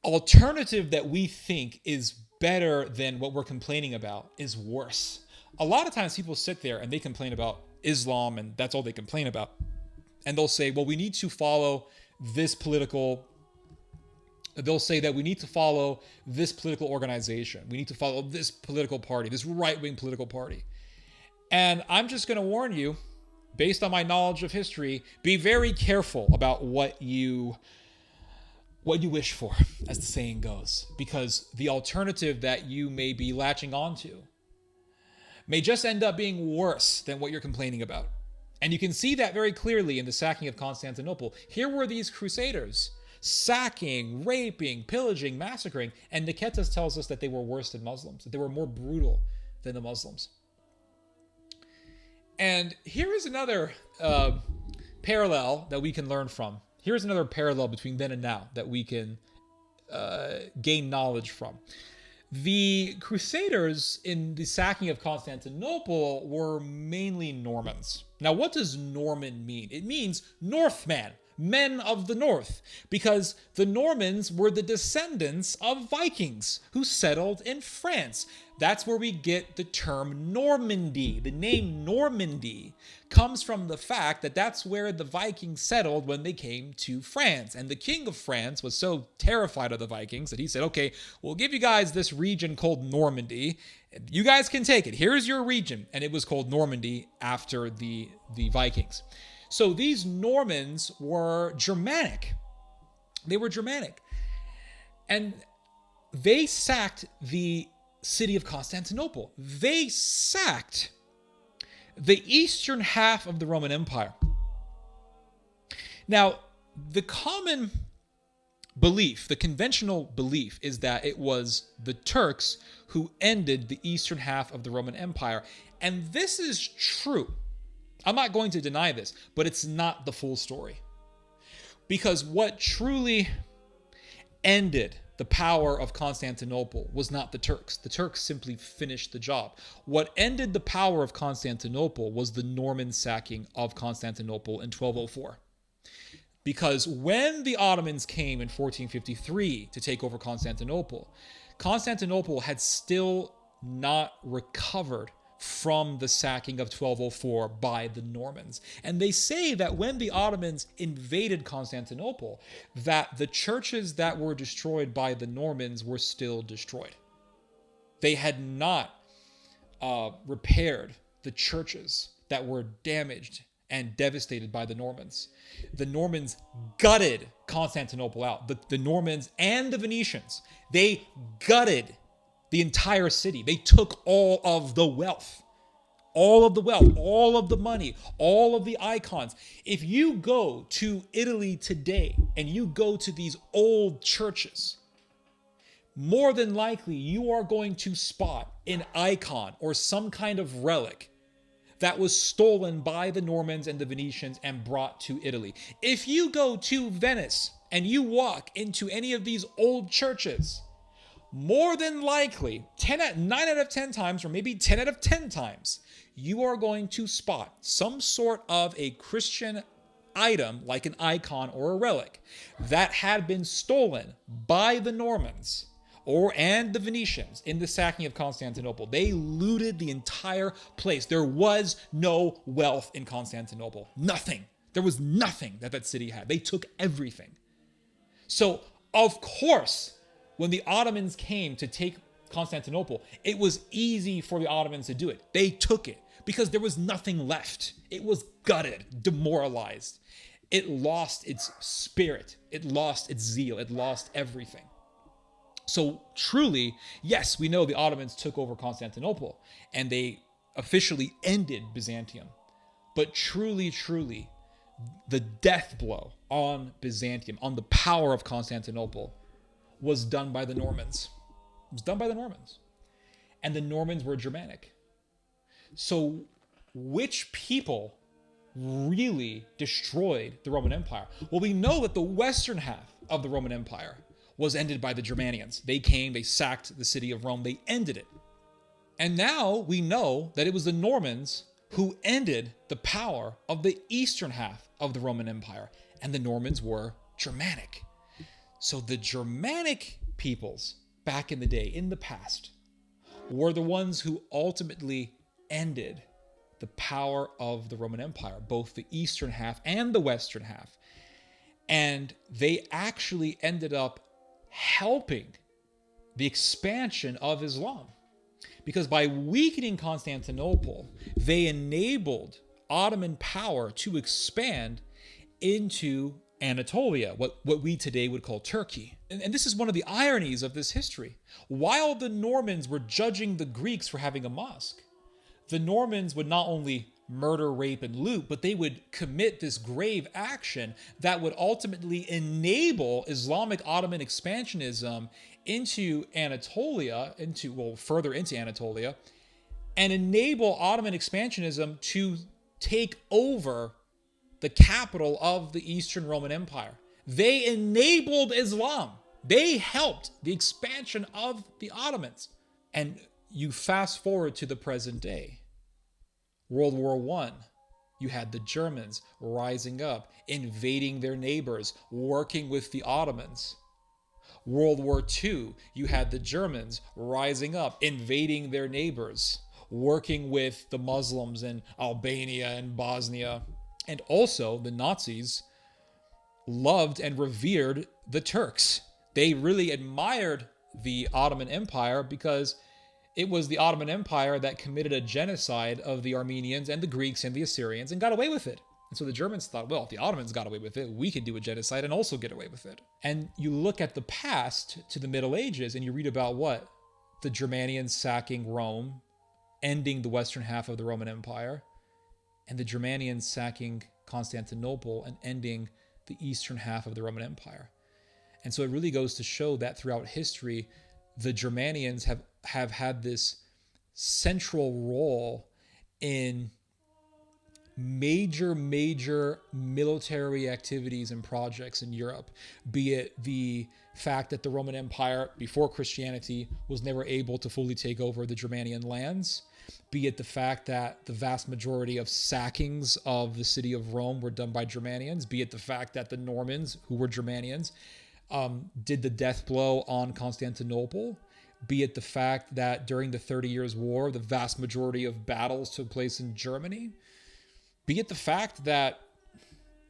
alternative that we think is better than what we're complaining about is worse. A lot of times people sit there and they complain about Islam, and that's all they complain about. And they'll say, well, we need to follow this political... They'll say that we need to follow this political organization. We need to follow this political party, this right-wing political party. And I'm just going to warn you, based on my knowledge of history, be very careful about what you wish for, as the saying goes, because the alternative that you may be latching onto may just end up being worse than what you're complaining about. And you can see that very clearly in the sacking of Constantinople. Here were these crusaders sacking, raping, pillaging, massacring, and Nicetas tells us that they were worse than Muslims, that they were more brutal than the Muslims. And here is another parallel that we can learn from. Here's another parallel between then and now that we can gain knowledge from. The Crusaders in the sacking of Constantinople were mainly Normans. Now, what does Norman mean? It means Northman, men of the north, because the Normans were the descendants of Vikings who settled in France. That's where we get the term Normandy. The name Normandy comes from the fact that that's where the Vikings settled when they came to France. And the king of France was so terrified of the Vikings that he said, okay, we'll give you guys this region called Normandy. You guys can take it. Here's your region. And it was called Normandy after the Vikings. So these Normans were Germanic. They were Germanic. And they sacked the city of Constantinople. They sacked the eastern half of the Roman Empire. Now, the common belief, the conventional belief, is that it was the Turks who ended the eastern half of the Roman Empire. And this is true. I'm not going to deny this, but it's not the full story. Because what truly ended the power of Constantinople was not the Turks. The Turks simply finished the job. What ended the power of Constantinople was the Norman sacking of Constantinople in 1204. Because when the Ottomans came in 1453 to take over Constantinople, Constantinople had still not recovered from the sacking of 1204 by the Normans. And they say that when the Ottomans invaded Constantinople, that the churches that were destroyed by the Normans were still destroyed. They had not repaired the churches that were damaged and devastated by the Normans. The Normans gutted Constantinople out. The Normans and the Venetians, they gutted the entire city. They took all of the wealth, all of the money, all of the icons. If you go to Italy today and you go to these old churches, more than likely you are going to spot an icon or some kind of relic that was stolen by the Normans and the Venetians and brought to Italy. If you go to Venice and you walk into any of these old churches, more than likely, 9 out of 10 times, or maybe 10 out of 10 times, you are going to spot some sort of a Christian item, like an icon or a relic, that had been stolen by the Normans and the Venetians in the sacking of Constantinople. They looted the entire place. There was no wealth in Constantinople. Nothing. There was nothing that city had. They took everything. So, of course, when the Ottomans came to take Constantinople, it was easy for the Ottomans to do it. They took it because there was nothing left. It was gutted, demoralized. It lost its spirit. It lost its zeal. It lost everything. So truly, yes, we know the Ottomans took over Constantinople and they officially ended Byzantium. But truly, the death blow on Byzantium, on the power of Constantinople, was done by the Normans. It was done by the Normans. And the Normans were Germanic. So which people really destroyed the Roman Empire? Well, we know that the western half of the Roman Empire was ended by the Germanians. They came, they sacked the city of Rome, they ended it. And now we know that it was the Normans who ended the power of the eastern half of the Roman Empire. And the Normans were Germanic. So the Germanic peoples back in the day, in the past, were the ones who ultimately ended the power of the Roman Empire, both the eastern half and the western half. And they actually ended up helping the expansion of Islam. Because by weakening Constantinople, they enabled Ottoman power to expand into Anatolia, what we today would call Turkey. And this is one of the ironies of this history. While the Normans were judging the Greeks for having a mosque, the Normans would not only murder, rape, and loot, but they would commit this grave action that would ultimately enable Islamic Ottoman expansionism into Anatolia, further into Anatolia, and enable Ottoman expansionism to take over the capital of the Eastern Roman Empire. They enabled Islam. They helped the expansion of the Ottomans. And you fast forward to the present day. World War I, you had the Germans rising up, invading their neighbors, working with the Ottomans. World War II, you had the Germans rising up, invading their neighbors, working with the Muslims in Albania and Bosnia. And also, the Nazis loved and revered the Turks. They really admired the Ottoman Empire because it was the Ottoman Empire that committed a genocide of the Armenians and the Greeks and the Assyrians and got away with it. And so the Germans thought, well, if the Ottomans got away with it, we could do a genocide and also get away with it. And you look at the past to the Middle Ages and you read about what? The Germanians sacking Rome, ending the western half of the Roman Empire, and the Germanians sacking Constantinople and ending the eastern half of the Roman Empire. And so it really goes to show that throughout history, the Germanians have had this central role in major military activities and projects in Europe, be it the fact that the Roman Empire before Christianity was never able to fully take over the Germanian lands, be it the fact that the vast majority of sackings of the city of Rome were done by Germanians, be it the fact that the Normans, who were Germanians, did the death blow on Constantinople, be it the fact that during the 30 Years' War, the vast majority of battles took place in Germany, be it the fact that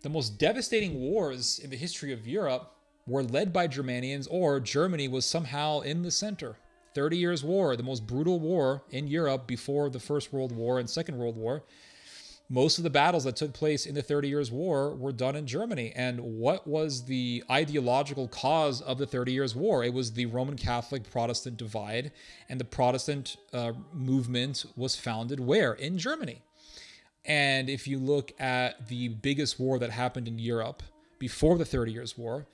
the most devastating wars in the history of Europe were led by Germanians, or Germany was somehow in the center. 30 Years' War, the most brutal war in Europe before the First World War and Second World War. Most of the battles that took place in the 30 Years' War were done in Germany. And what was the ideological cause of the 30 Years' War? It was the Roman Catholic Protestant divide, and the Protestant movement was founded where? In Germany. And if you look at the biggest war that happened in Europe before the 30 Years' War,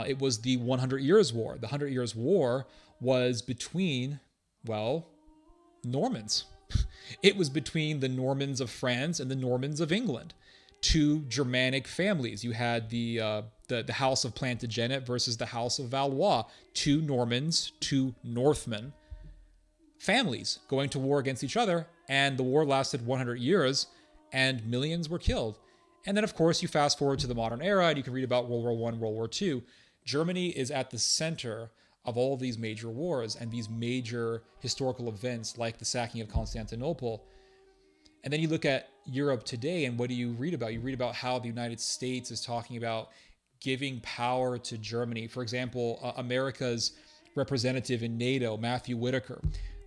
it was the 100 Years' War. The 100 Years' War was between, Normans. It was between the Normans of France and the Normans of England, two Germanic families. You had the House of Plantagenet versus the House of Valois, two Normans, two Northmen families going to war against each other, and the war lasted 100 years, and millions were killed. And then, of course, you fast forward to the modern era, and you can read about World War I, World War II. Germany is at the center of all of these major wars and these major historical events like the sacking of Constantinople. And then you look at Europe today, and what do you read about? You read about how the United States is talking about giving power to Germany. For example, America's representative in NATO, Matthew Whitaker,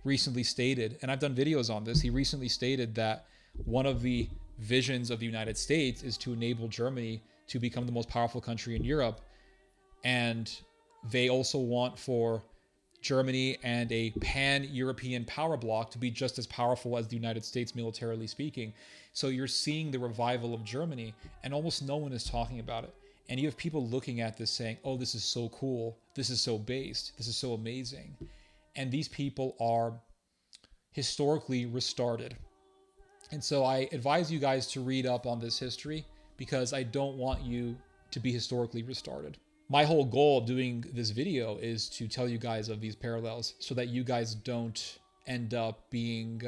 recently stated, and I've done videos on this, he recently stated that one of the visions of the United States is to enable Germany to become the most powerful country in Europe. And they also want for Germany and a pan-European power bloc to be just as powerful as the United States, militarily speaking. So you're seeing the revival of Germany, and almost no one is talking about it. And you have people looking at this saying, oh, this is so cool. This is so based. This is so amazing. And these people are historically restarted. And so I advise you guys to read up on this history because I don't want you to be historically restarted. My whole goal of doing this video is to tell you guys of these parallels so that you guys don't end up being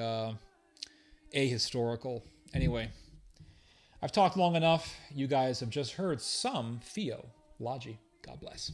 ahistorical. Anyway, I've talked long enough. You guys have just heard some theology. God bless.